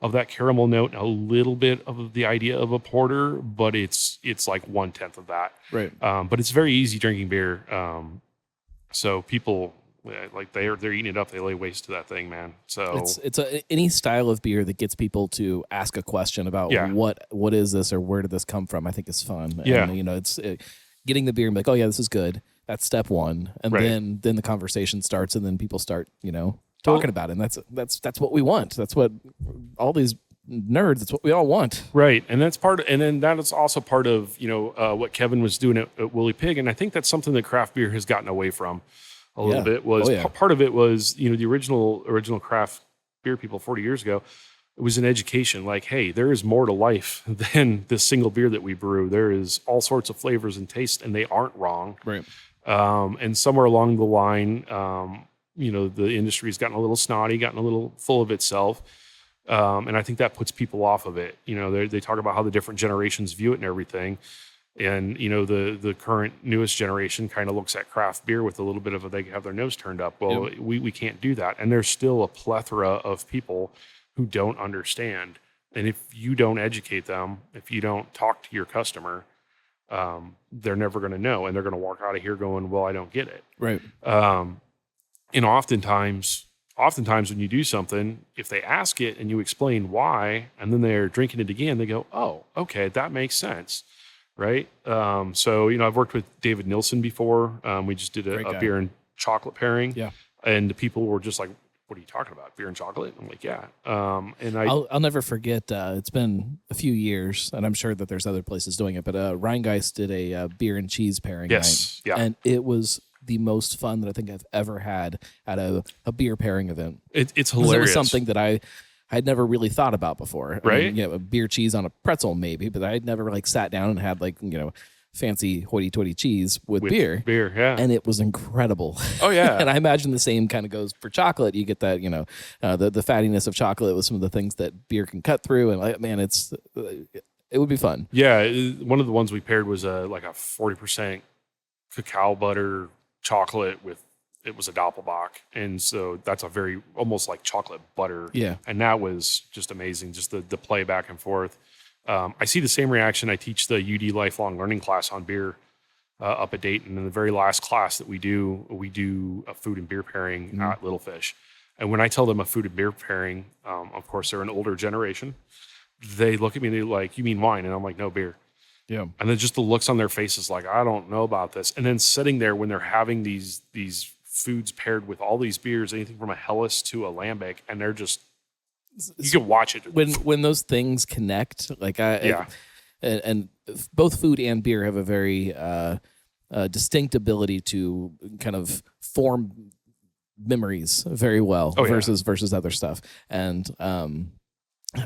of that caramel note, a little bit of the idea of a porter, but it's like 1/10 of that. Right. But it's very easy drinking beer. So people like they're eating it up. They lay waste to that thing, man. So it's any style of beer that gets people to ask a question about Yeah. what is this or where did this come from. I think is fun. Yeah. And, it's getting the beer and be like, oh yeah, this is good. That's step one, and Right. then the conversation starts, and then people start talking about it. And that's what we want. That's what all these nerds. That's what we all want. Right, and then that is also part of what Kevin was doing at Woolly Pig, and I think that's something that craft beer has gotten away from a little bit. Was part of it was the original craft beer people 40 years ago. It was an education, like, hey, there is more to life than this single beer that we brew. There is all sorts of flavors and tastes, and they aren't wrong. Right. And somewhere along the line, the industry's gotten a little snotty, gotten a little full of itself. And I think that puts people off of it. They talk about how the different generations view it and everything. And, the current newest generation kind of looks at craft beer with a little bit of they have their nose turned up. Well, we can't do that. And there's still a plethora of people who don't understand. And if you don't educate them, if you don't talk to your customer, they're never going to know. And they're going to walk out of here going, well, I don't get it. Right. And oftentimes when you do something, if they ask it and you explain why, and then they're drinking it again, they go, oh, okay, that makes sense. Right. So, I've worked with David Nilsson before. We just did a beer and chocolate pairing. Yeah. And the people were just like, what are you talking about? Beer and chocolate? I'm like, yeah. And I'll never forget. It's been a few years, and I'm sure that there's other places doing it. But Rheingeist did a beer and cheese pairing. Yes, night, yeah. And it was the most fun that I think I've ever had at a beer pairing event. It's hilarious. It was something that I'd never really thought about before. Right? I mean, a beer cheese on a pretzel maybe, but I'd never sat down and had fancy hoity-toity cheese with beer. Beer, yeah. And it was incredible. Oh, yeah. And I imagine the same kind of goes for chocolate. You get that, the fattiness of chocolate with some of the things that beer can cut through. And man, it would be fun. Yeah. One of the ones we paired was a 40% cacao butter chocolate it was a Doppelbock. And so that's a very, almost like chocolate butter. Yeah. And that was just amazing. Just the play back and forth. I see the same reaction. I teach the UD lifelong learning class on beer up at Dayton. And the very last class that we do a food and beer pairing at Little Fish. And when I tell them a food and beer pairing, of course, they're an older generation. They look at me and they're like, you mean wine? And I'm like, no, beer. Yeah. And then just the looks on their faces like, I don't know about this. And then sitting there when they're having these foods paired with all these beers, anything from a Helles to a Lambic, and they're just, you can watch it. When those things connect, and both food and beer have a very distinct ability to kind of form memories very well versus other stuff. And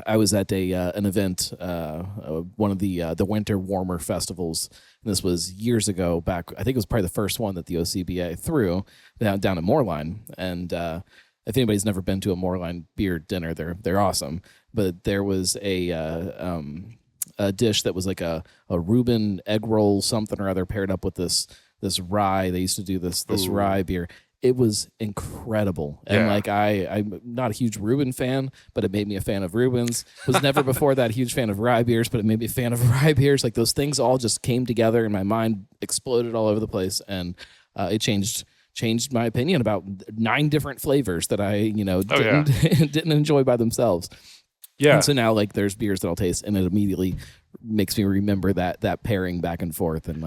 I was at an event, one of the Winter Warmer festivals. And this was years ago back. I think it was probably the first one that the OCBA threw down at Moorline. And if anybody's never been to a Moorline beer dinner, they're awesome. But there was a dish that was like a Reuben egg roll something or other paired up with this rye. They used to do this rye beer. It was incredible. And I'm not a huge Reuben fan, but it made me a fan of Reubens. Was never before that a huge fan of rye beers, but it made me a fan of rye beers. Like those things all just came together and my mind exploded all over the place. And it changed my opinion about 9 different flavors that I, didn't enjoy by themselves. Yeah. And so now there's beers that I'll taste and it immediately makes me remember that pairing back and forth, and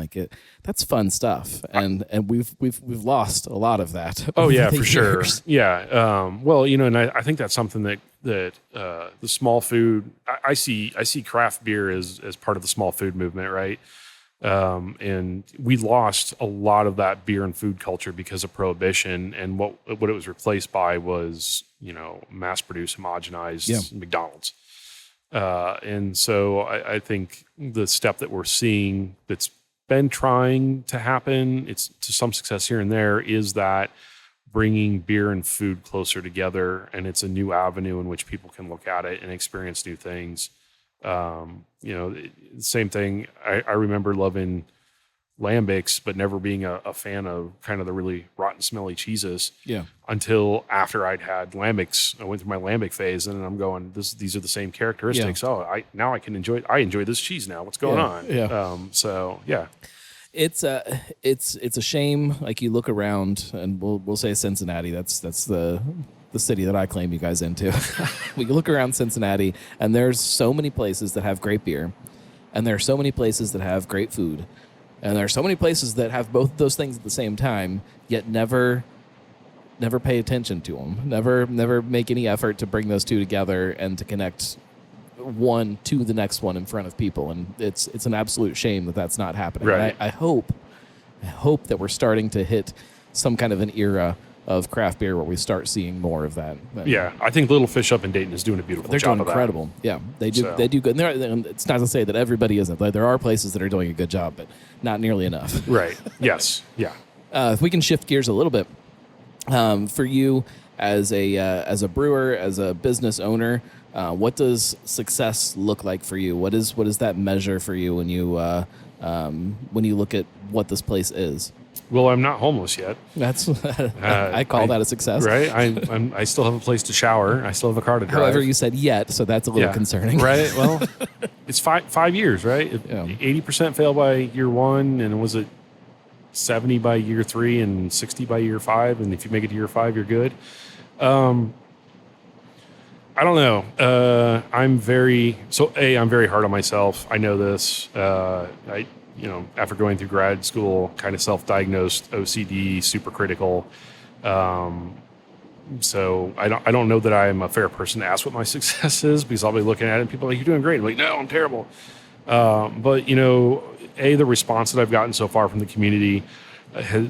that's fun stuff. And we've lost a lot of that. Oh yeah, for sure. Yeah. Well, and I think that's something that the small food, I see craft beer as part of the small food movement, right? And we lost a lot of that beer and food culture because of Prohibition, and what it was replaced by was, mass-produced, homogenized McDonald's. And so I think the step that we're seeing that's been trying to happen, it's to some success here and there, is that bringing beer and food closer together, and it's a new avenue in which people can look at it and experience new things. Same thing. I remember loving lambics, but never being a fan of kind of the really rotten, smelly cheeses. Yeah. Until after I'd had lambics, I went through my lambic phase, and I'm going, these are the same characteristics. Yeah. Oh, now I can enjoy it. I enjoy this cheese now. What's going on? Yeah. So yeah. It's a shame. Like, you look around, and we'll say Cincinnati. That's the city that I claim you guys into. We look around Cincinnati, and there's so many places that have great beer, and there are so many places that have great food, and there are so many places that have both of those things at the same time, yet never pay attention to them. Never make any effort to bring those two together and to connect one to the next one in front of people. And it's an absolute shame that that's not happening. Right. I hope that we're starting to hit some kind of an era of craft beer where we start seeing more of that. Yeah, I think Little Fish up in Dayton is doing a beautiful They're job doing of that. incredible. Yeah, they do. So. They do good. And it's not to say that everybody isn't. There are places that are doing a good job, but not nearly enough. Right. Yes. Yeah. If we can shift gears a little bit, for you as a brewer, as a business owner, what does success look like for you? What is that measure for you when you look at what this place is? Well, I'm not homeless yet. That's I call that a success, right? I still have a place to shower. I still have a car to drive. However, you said yet, so that's a little concerning, right? Well, it's 5 years, right? 80% fail by year 1, and was it 70 by year 3 and 60 by year 5? And if you make it to year 5, you're good. I don't know. I'm very hard on myself. I know this. After going through grad school, kind of self-diagnosed OCD, super critical. So I don't know that I'm a fair person to ask what my success is, because I'll be looking at it and people are like, "You're doing great." I'm like, "No, I'm terrible." But the response that I've gotten so far from the community has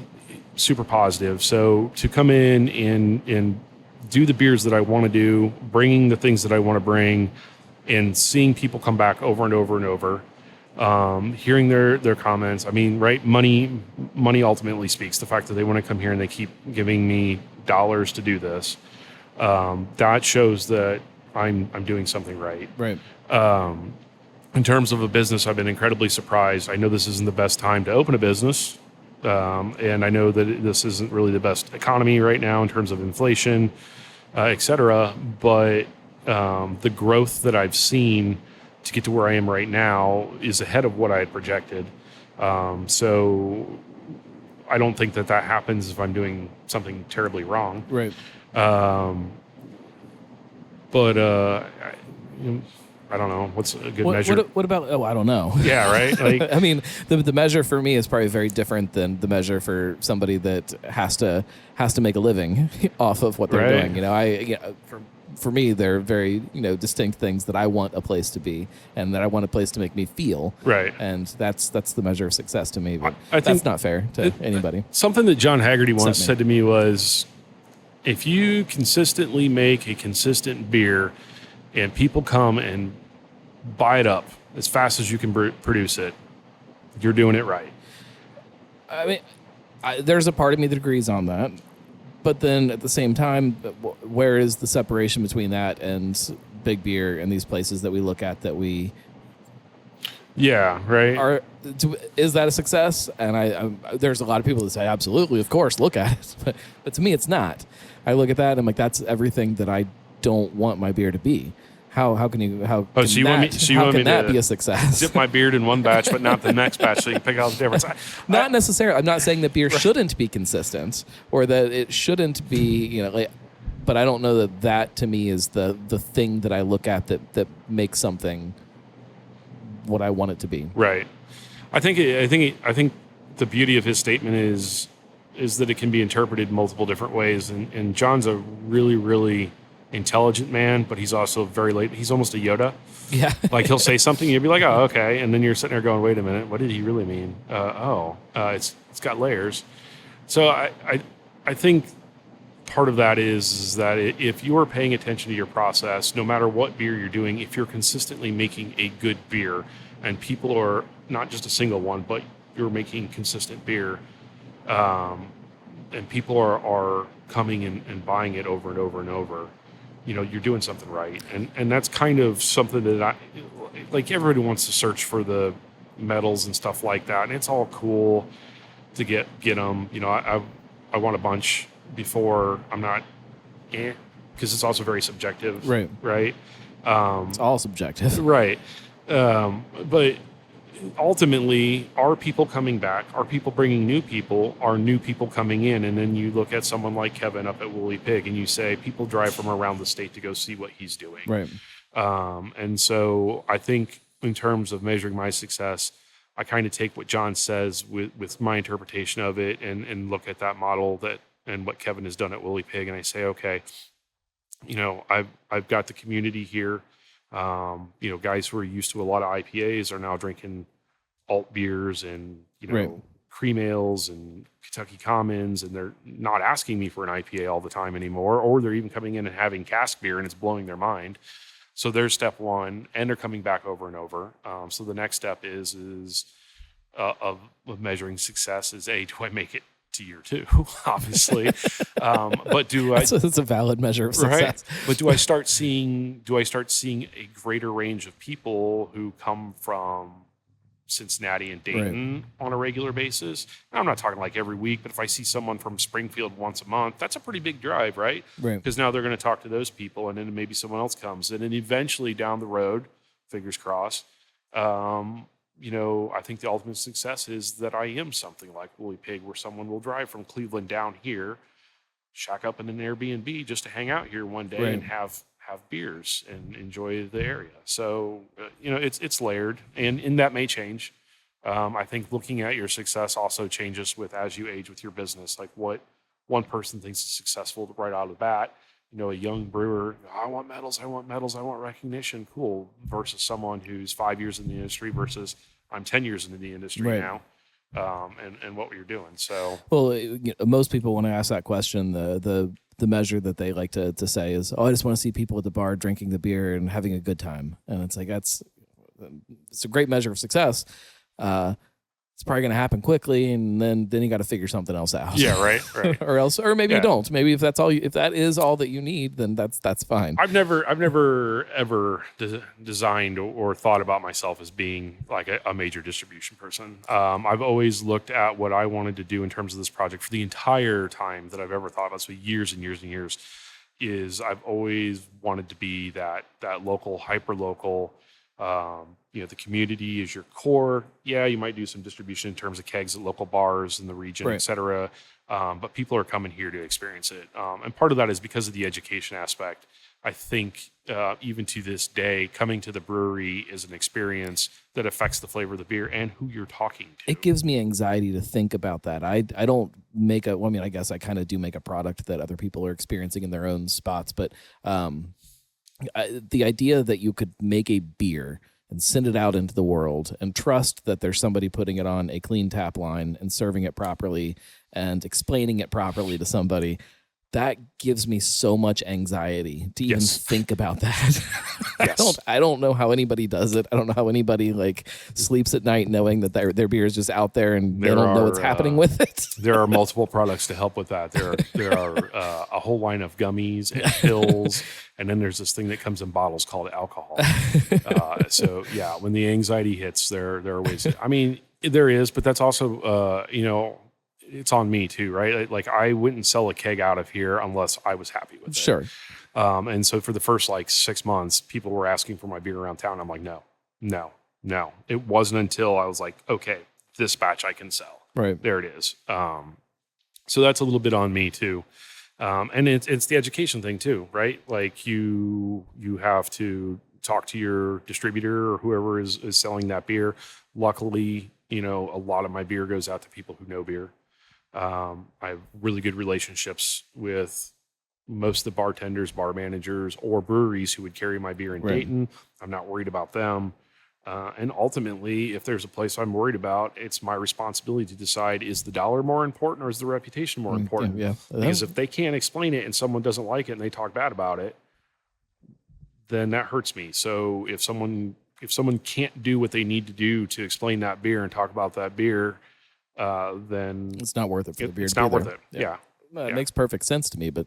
super positive. So to come in and do the beers that I want to do, bringing the things that I want to bring, and seeing people come back over and over and over, hearing their comments. I mean, right? Money ultimately speaks. The fact that they want to come here and they keep giving me dollars to do this, that shows that I'm doing something right. Right. In terms of a business, I've been incredibly surprised. I know this isn't the best time to open a business, and I know that this isn't really the best economy right now in terms of inflation, et cetera. But the growth that I've seen to get to where I am right now is ahead of what I had projected. So I don't think that happens if I'm doing something terribly wrong. Right. I don't know. What's a good measure? What about, I don't know. Yeah, right? Like, I mean, the measure for me is probably very different than the measure for somebody that has to make a living off of what they're doing. For me, they're very, distinct things that I want a place to be and that I want a place to make me feel. Right. And that's the measure of success to me. But I think that's not fair to anybody. Something that John Haggerty once said to me was, if you consistently make a consistent beer and people come and buy it up as fast as you can produce it, you're doing it right. I mean, there's a part of me that agrees on that. But then at the same time, where is the separation between that and big beer and these places that we look at that we... Yeah, right. Is that a success? And there's a lot of people that say, absolutely, of course, look at it. But to me, it's not. I look at that and I'm like, that's everything that I don't want my beer to be. How can that be a success? Dip my beard in one batch, but not the next batch, so you can pick out the difference. Not necessarily. I'm not saying that beer shouldn't be consistent or that it shouldn't be, but I don't know that to me is the thing that I look at that makes something what I want it to be. Right. I think the beauty of his statement is that it can be interpreted multiple different ways, and John's a really, really intelligent man, but he's also very late. He's almost a Yoda. Yeah. Like, he'll say something, you'll be like, oh, okay. And then you're sitting there going, wait a minute, what did he really mean? It's got layers. So I think part of that is that if you are paying attention to your process, no matter what beer you're doing, if you're consistently making a good beer and people are not just a single one, but you're making consistent beer, and people are coming and buying it over and over and over, you're doing something right. And that's kind of something that like everybody wants to search for the medals and stuff like that. And it's all cool to get them. I want a bunch before I'm not, because it's also very subjective. Right. Right. It's all subjective. Right. But ultimately, are people coming back? Are people bringing new people? Are new people coming in? And then you look at someone like Kevin up at Woolly Pig and you say, people drive from around the state to go see what he's doing. Right. And so I think in terms of measuring my success, I kind of take what John says with my interpretation of it and look at that model and what Kevin has done at Woolly Pig. And I say, okay, I've got the community here. Guys who are used to a lot of IPAs are now drinking alt beers and, right. cream ales and Kentucky Commons, and they're not asking me for an IPA all the time anymore, or they're even coming in and having cask beer and it's blowing their mind. So there's step one, and they're coming back over and over. So the next step is of measuring success is, do I make it to year two? Obviously, but do I? That's a valid measure of success. Right? But do I start seeing a greater range of people who come from Cincinnati and Dayton on a regular basis? And I'm not talking like every week, but if I see someone from Springfield once a month, that's a pretty big drive, right? Right. Because now they're going to talk to those people, and then maybe someone else comes, and then eventually down the road, fingers crossed, I think the ultimate success is that I am something like Woolly Pig, where someone will drive from Cleveland down here, shack up in an Airbnb just to hang out here one day and have beers and enjoy the area. So, it's layered, and that may change. I think looking at your success also changes as you age with your business. Like what one person thinks is successful right out of the bat, a young brewer, I want medals, I want recognition, cool, versus someone who's 5 years in the industry versus I'm 10 years into the industry now, and what you're doing. So, well, most people, when I ask that question, the measure that they like to say is, I just want to see people at the bar drinking the beer and having a good time. And it's like, it's a great measure of success. It's probably going to happen quickly, and then you got to figure something else out. Yeah, right. or maybe you don't. Maybe if that is all that you need, then that's fine. I've never ever designed or thought about myself as being like a major distribution person. I've always looked at what I wanted to do in terms of this project for the entire time that I've ever thought about. So years and years and years, is I've always wanted to be that local, hyper local. The community is your core. Yeah, you might do some distribution in terms of kegs at local bars in the region, et cetera. But people are coming here to experience it. And part of that is because of the education aspect. I think even to this day, coming to the brewery is an experience that affects the flavor of the beer and who you're talking to. It gives me anxiety to think about that. I don't make I guess I kind of do make a product that other people are experiencing in their own spots. But the idea that you could make a beer and send it out into the world and trust that there's somebody putting it on a clean tap line and serving it properly and explaining it properly to somebody, that gives me so much anxiety to even think about that. I don't know how anybody does it. I don't know how anybody sleeps at night knowing that their beer is just out there and they don't know what's happening with it. There are multiple products to help with that. There are a whole line of gummies and pills, and then there's this thing that comes in bottles called alcohol. So yeah, when the anxiety hits, there are ways. There is, but that's also it's on me too, right? Like I wouldn't sell a keg out of here unless I was happy with it. Sure. And so for the first 6 months, people were asking for my beer around town. I'm like, no. It wasn't until I was like, okay, this batch I can sell. Right. There it is. So that's a little bit on me too. And it's the education thing too, right? Like you have to talk to your distributor or whoever is selling that beer. Luckily, a lot of my beer goes out to people who know beer. I have really good relationships with most of the bartenders, bar managers, or breweries who would carry my beer in Dayton. I'm not worried about them. And ultimately, if there's a place I'm worried about, it's my responsibility to decide, is the dollar more important or is the reputation more important? Yeah. Because if they can't explain it and someone doesn't like it and they talk bad about it, then that hurts me. So if someone can't do what they need to do to explain that beer and talk about that beer, then it's not worth it for the beer. It's not worth it. Yeah. It makes perfect sense to me, but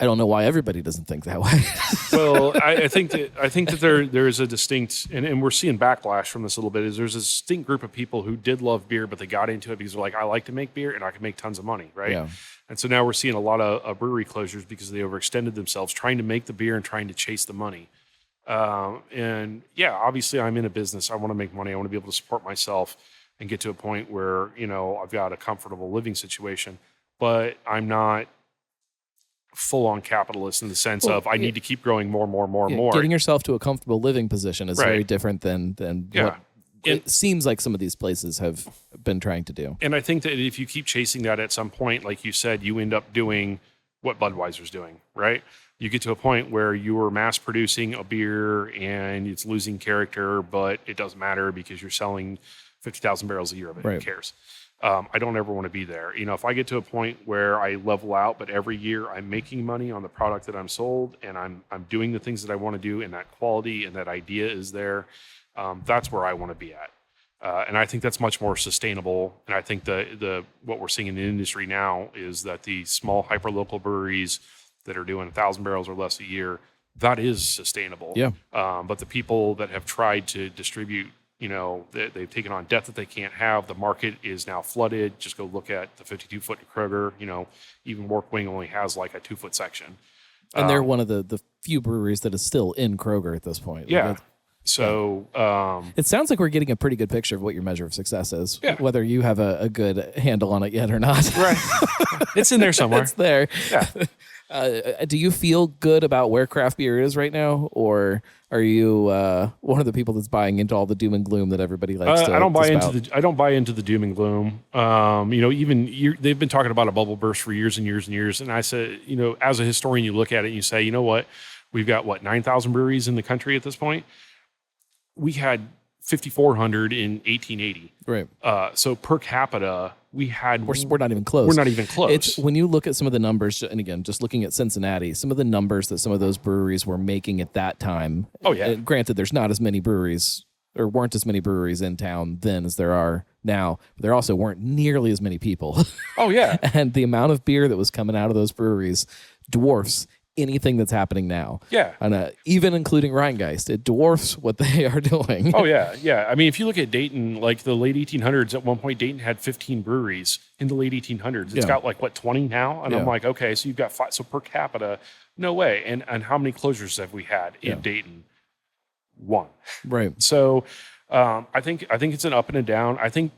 I don't know why everybody doesn't think that way. Well, I think that there is a distinct, and we're seeing backlash from this a little bit, is there's a distinct group of people who did love beer, but they got into it because they're like, I like to make beer and I can make tons of money, right? Yeah. And so now we're seeing a lot of brewery closures because they overextended themselves trying to make the beer and trying to chase the money. And yeah, obviously I'm in a business. I want to make money. I want to be able to support myself and get to a point where, I've got a comfortable living situation, but I'm not full-on capitalist in the sense of I need to keep growing more. Getting yourself to a comfortable living position is very different than what it seems like some of these places have been trying to do. And I think that if you keep chasing that at some point, like you said, you end up doing what Budweiser's doing, right? You get to a point where you are mass producing a beer and it's losing character, but it doesn't matter because you're selling 50,000 barrels a year of it. Who cares? I don't ever want to be there. If I get to a point where I level out, but every year I'm making money on the product that I'm sold and I'm doing the things that I want to do and that quality and that idea is there, that's where I want to be at. And I think that's much more sustainable. And I think the what we're seeing in the industry now is that the small hyper-local breweries that are doing 1,000 barrels or less a year, that is sustainable. Yeah. But the people that have tried to distribute, they've taken on debt that they can't have. The market is now flooded. Just go look at the 52-foot Kroger. Even Workwing only has like a 2-foot section. And they're one of the few breweries that is still in Kroger at this point. Yeah. So it sounds like we're getting a pretty good picture of what your measure of success is, whether you have a good handle on it yet or not. Right. It's in there somewhere. It's there. Yeah. Do you feel good about where craft beer is right now, or are you one of the people that's buying into all the doom and gloom that everybody likes to? I don't buy into the doom and gloom. They've been talking about a bubble burst for years and years and years, and I said, as a historian, you look at it and you say, you know what, we've got 9,000 breweries in the country at this point. We had 5,400 in 1880. Right. So per capita, we had... We're not even close. We're not even close. It's, when you look at some of the numbers, and again, just looking at Cincinnati, some of the numbers that some of those breweries were making at that time. Oh, yeah. Granted, there's not as many breweries, or weren't as many breweries in town then as there are now. But there also weren't nearly as many people. Oh, yeah. And the amount of beer that was coming out of those breweries dwarfs anything that's happening now. Yeah. And even including Rheingeist, it dwarfs what they are doing. Oh, yeah. Yeah. I mean, if you look at Dayton, like the late 1800s, at one point, Dayton had 15 breweries in the late 1800s. It's got 20 now? And I'm like, okay, so you've got 5. So per capita, no way. And how many closures have we had in Dayton? 1. Right. So I think it's an up and a down. I think,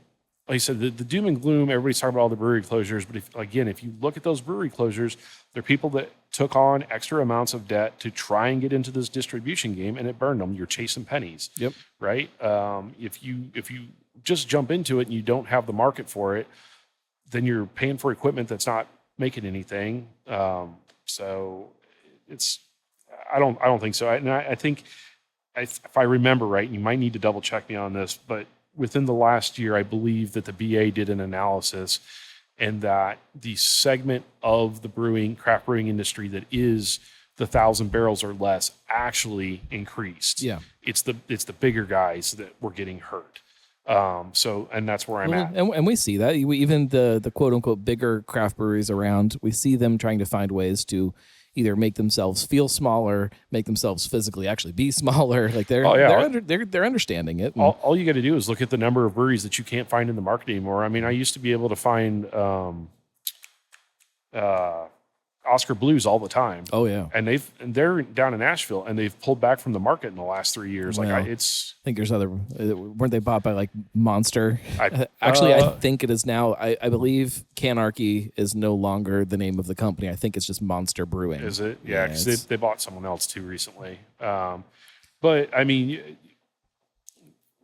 like I said, the doom and gloom, everybody's talking about all the brewery closures. But if you look at those brewery closures, they're people that took on extra amounts of debt to try and get into this distribution game, and it burned them. You're chasing pennies. Yep. Right. If you just jump into it and you don't have the market for it, then you're paying for equipment that's not making anything. So I don't think so. I think if I remember right, you might need to double check me on this, but within the last year, I believe that the BA did an analysis and that the segment of the craft brewing industry that is the 1,000 barrels or less actually increased. Yeah. It's the bigger guys that were getting hurt. And that's where I'm at. And we see that. Even the quote unquote bigger craft breweries around, we see them trying to find ways to either make themselves feel smaller, make themselves physically actually be smaller. Like they're understanding it. All you got to do is look at the number of breweries that you can't find in the market anymore. I mean, I used to be able to find Oscar Blues all the time. Oh yeah, and they're down in Nashville, and they've pulled back from the market in the last 3 years. Well, I think there's other. Weren't they bought by like Monster? I think it is now. I believe Canarchy is no longer the name of the company. I think it's just Monster Brewing. Is it? Yeah, because they bought someone else too recently. But I mean.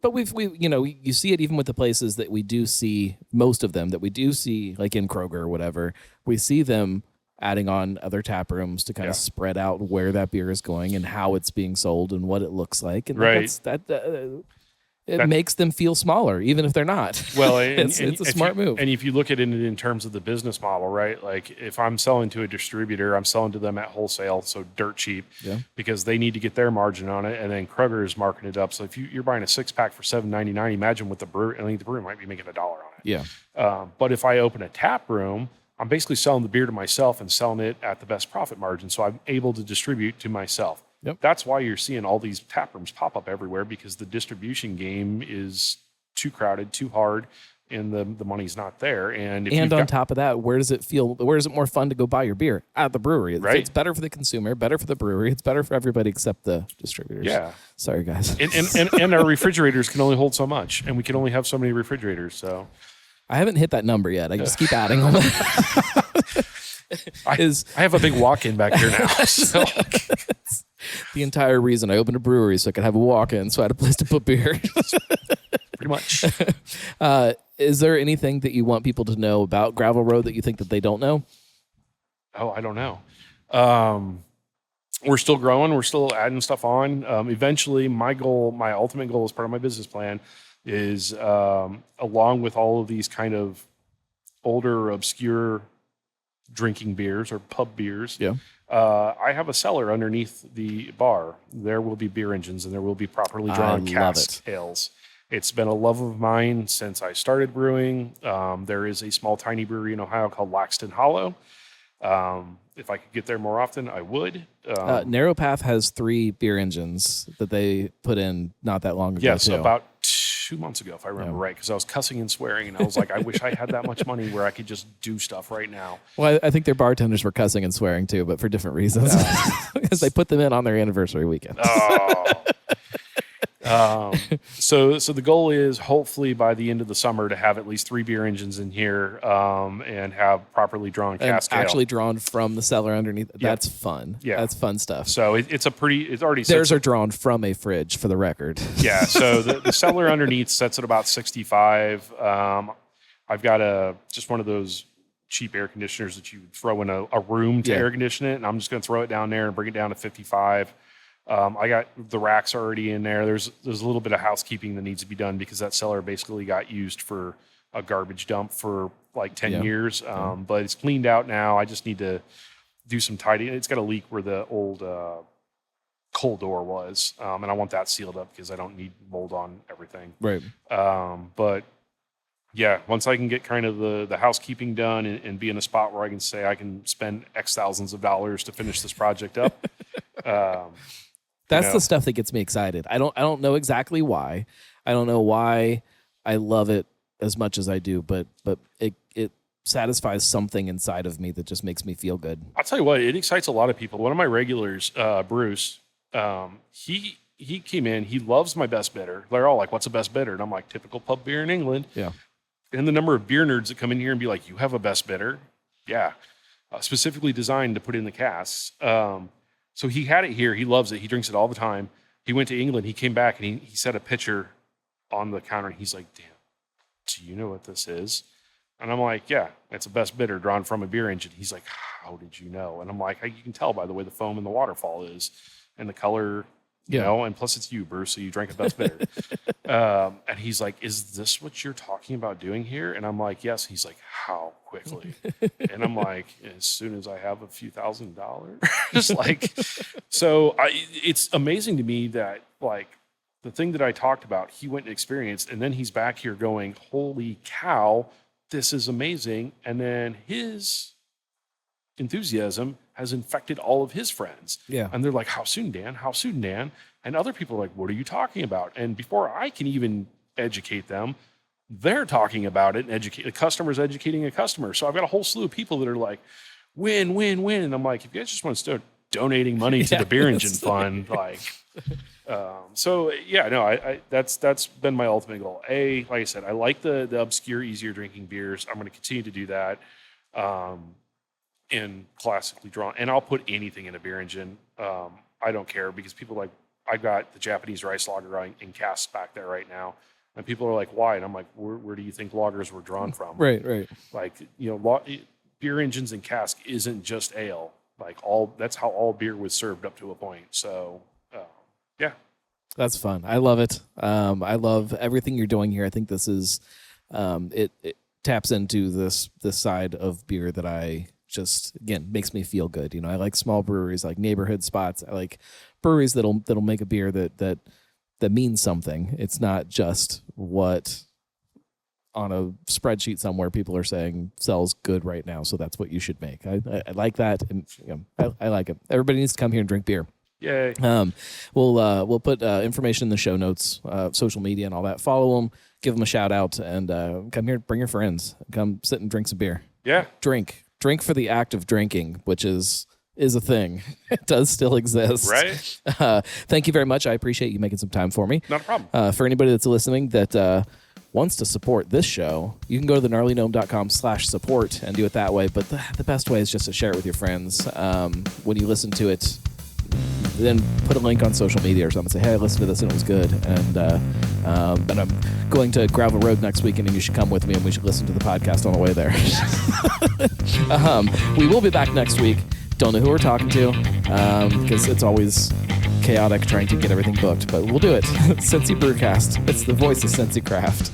But you see it even with the places that we do see, most of them that we do see, like in Kroger or whatever, we see them adding on other tap rooms to kind of spread out where that beer is going and how it's being sold and what it looks like. And it makes them feel smaller, even if they're not. Well, it's a smart move. And if you look at it in terms of the business model, right? Like if I'm selling to a distributor, I'm selling to them at wholesale, so dirt cheap, because they need to get their margin on it. And then Kroger is marking it up. So if you're buying a 6-pack for $7.99, imagine what the brewery might be making $1 on it. Yeah. But if I open a tap room, I'm basically selling the beer to myself and selling it at the best profit margin. So I'm able to distribute to myself. Yep. That's why you're seeing all these tap rooms pop up everywhere, because the distribution game is too crowded, too hard, and the money's not there. And on top of that, where does it more fun to go buy your beer? At the brewery. Right. It's better for the consumer, better for the brewery. It's better for everybody except the distributors. Yeah. Sorry, guys. And our refrigerators can only hold so much, and we can only have so many refrigerators. So I haven't hit that number yet. I just keep adding on. I have a big walk-in back here now. So. The entire reason I opened a brewery so I could have a walk-in, so I had a place to put beer. Pretty much. Is there anything that you want people to know about Gravel Road that you think that they don't know? Oh, I don't know. We're still growing. We're still adding stuff on. Eventually, my ultimate goal as part of my business plan is, along with all of these kind of older, obscure drinking beers or pub beers, I have a cellar underneath the bar. There will be beer engines, and there will be properly drawn cask ales. It's been a love of mine since I started brewing. There is a small, tiny brewery in Ohio called Laxton Hollow. If I could get there more often, I would. Narrow Path has 3 beer engines that they put in not that long ago. Yes, too. about 2 months ago, if I remember right, because I was cussing and swearing, and I was like, I wish I had that much money where I could just do stuff right now. Well, I think their bartenders were cussing and swearing too, but for different reasons. Because they put them in on their anniversary weekend. So the goal is hopefully by the end of the summer to have at least 3 beer engines in here, and have properly drawn cask ale. Actually drawn from the cellar underneath. Yeah. That's fun. Yeah. That's fun stuff. So it's already theirs are drawn from a fridge, for the record. Yeah. So the cellar underneath sets at about 65. I've got just one of those cheap air conditioners that you throw in a room to air condition it, and I'm just going to throw it down there and bring it down to 55. I got the racks already in there. There's a little bit of housekeeping that needs to be done because that cellar basically got used for a garbage dump for like 10 years. But it's cleaned out now. I just need to do some tidying. It's got a leak where the old coal door was, and I want that sealed up because I don't need mold on everything. Right. But yeah, once I can get kind of the housekeeping done and be in a spot where I can say I can spend X thousands of dollars to finish this project up. That's the stuff that gets me excited. I don't know exactly why. I don't know why I love it as much as I do, but it satisfies something inside of me that just makes me feel good. I'll tell you what, it excites a lot of people. One of my regulars, Bruce, he came in. He loves my best bidder. They're all like, "What's a best bidder?" And I'm like, "Typical pub beer in England." Yeah. And the number of beer nerds that come in here and be like, "You have a best bidder?" Yeah. Specifically designed to put in the casks. So he had it here. He loves it. He drinks it all the time. He went to England. He came back and he set a pitcher on the counter. And he's like, "Damn, do you know what this is?" And I'm like, "Yeah, it's a best bidder drawn from a beer engine." He's like, "How did you know?" And I'm like, "You can tell by the way the foam and the waterfall is and the color, you know, and plus it's you, Bruce, so you drank a best bidder." And he's like, "Is this what you're talking about doing here?" And I'm like, "Yes." He's like, "How quickly?" And I'm like, "As soon as I have a few $1,000s." Just like, so it's amazing to me that like the thing that I talked about, he went and experienced, and then he's back here going, "Holy cow, this is amazing." And then his enthusiasm has infected all of his friends. Yeah. And they're like, "How soon, Dan? How soon, Dan?" And other people are like, "What are you talking about?" And before I can even educate them, they're talking about it and educate the customer's educating a customer. So I've got a whole slew of people that are like, win, win, win. And I'm like, if you guys just want to start donating money to the beer engine fund, like, so yeah, no, I that's been my ultimate goal. Like I said, I like the obscure, easier drinking beers. I'm going to continue to do that. And classically drawn, and I'll put anything in a beer engine. I don't care because people like, I've got the Japanese rice lager in casks back there right now. And people are like, "Why?" And I'm like, where do you think lagers were drawn from? Right. Like, beer engines and cask isn't just ale. Like that's how all beer was served up to a point. So, yeah. That's fun. I love it. I love everything you're doing here. I think this is, it taps into this side of beer that I just, again, makes me feel good. I like small breweries, I like neighborhood spots. I like breweries that'll make a beer that means something. It's not just what on a spreadsheet somewhere people are saying sells good right now, so that's what you should make. I like that, and I like it. Everybody needs to come here and drink beer. Yay. We'll put information in the show notes, social media and all that. Follow them, give them a shout out, and come here, bring your friends, come sit and drink some beer. Yeah. Drink for the act of drinking, which is a thing. It does still exist. Right. Thank you very much. I appreciate you making some time for me. Not a problem. For anybody that's listening that wants to support this show, you can go to thegnarlygnome.com/support and do it that way. But the best way is just to share it with your friends. When you listen to it, then put a link on social media or something. Say, hey, I listened to this and it was good. And I'm going to Gravel Road next weekend, and you should come with me, and we should listen to the podcast on the way there. We will be back next week. Don't know who we're talking to, because it's always chaotic trying to get everything booked, but we'll do it. Cincy Brewcast. It's the voice of Cincy Craft.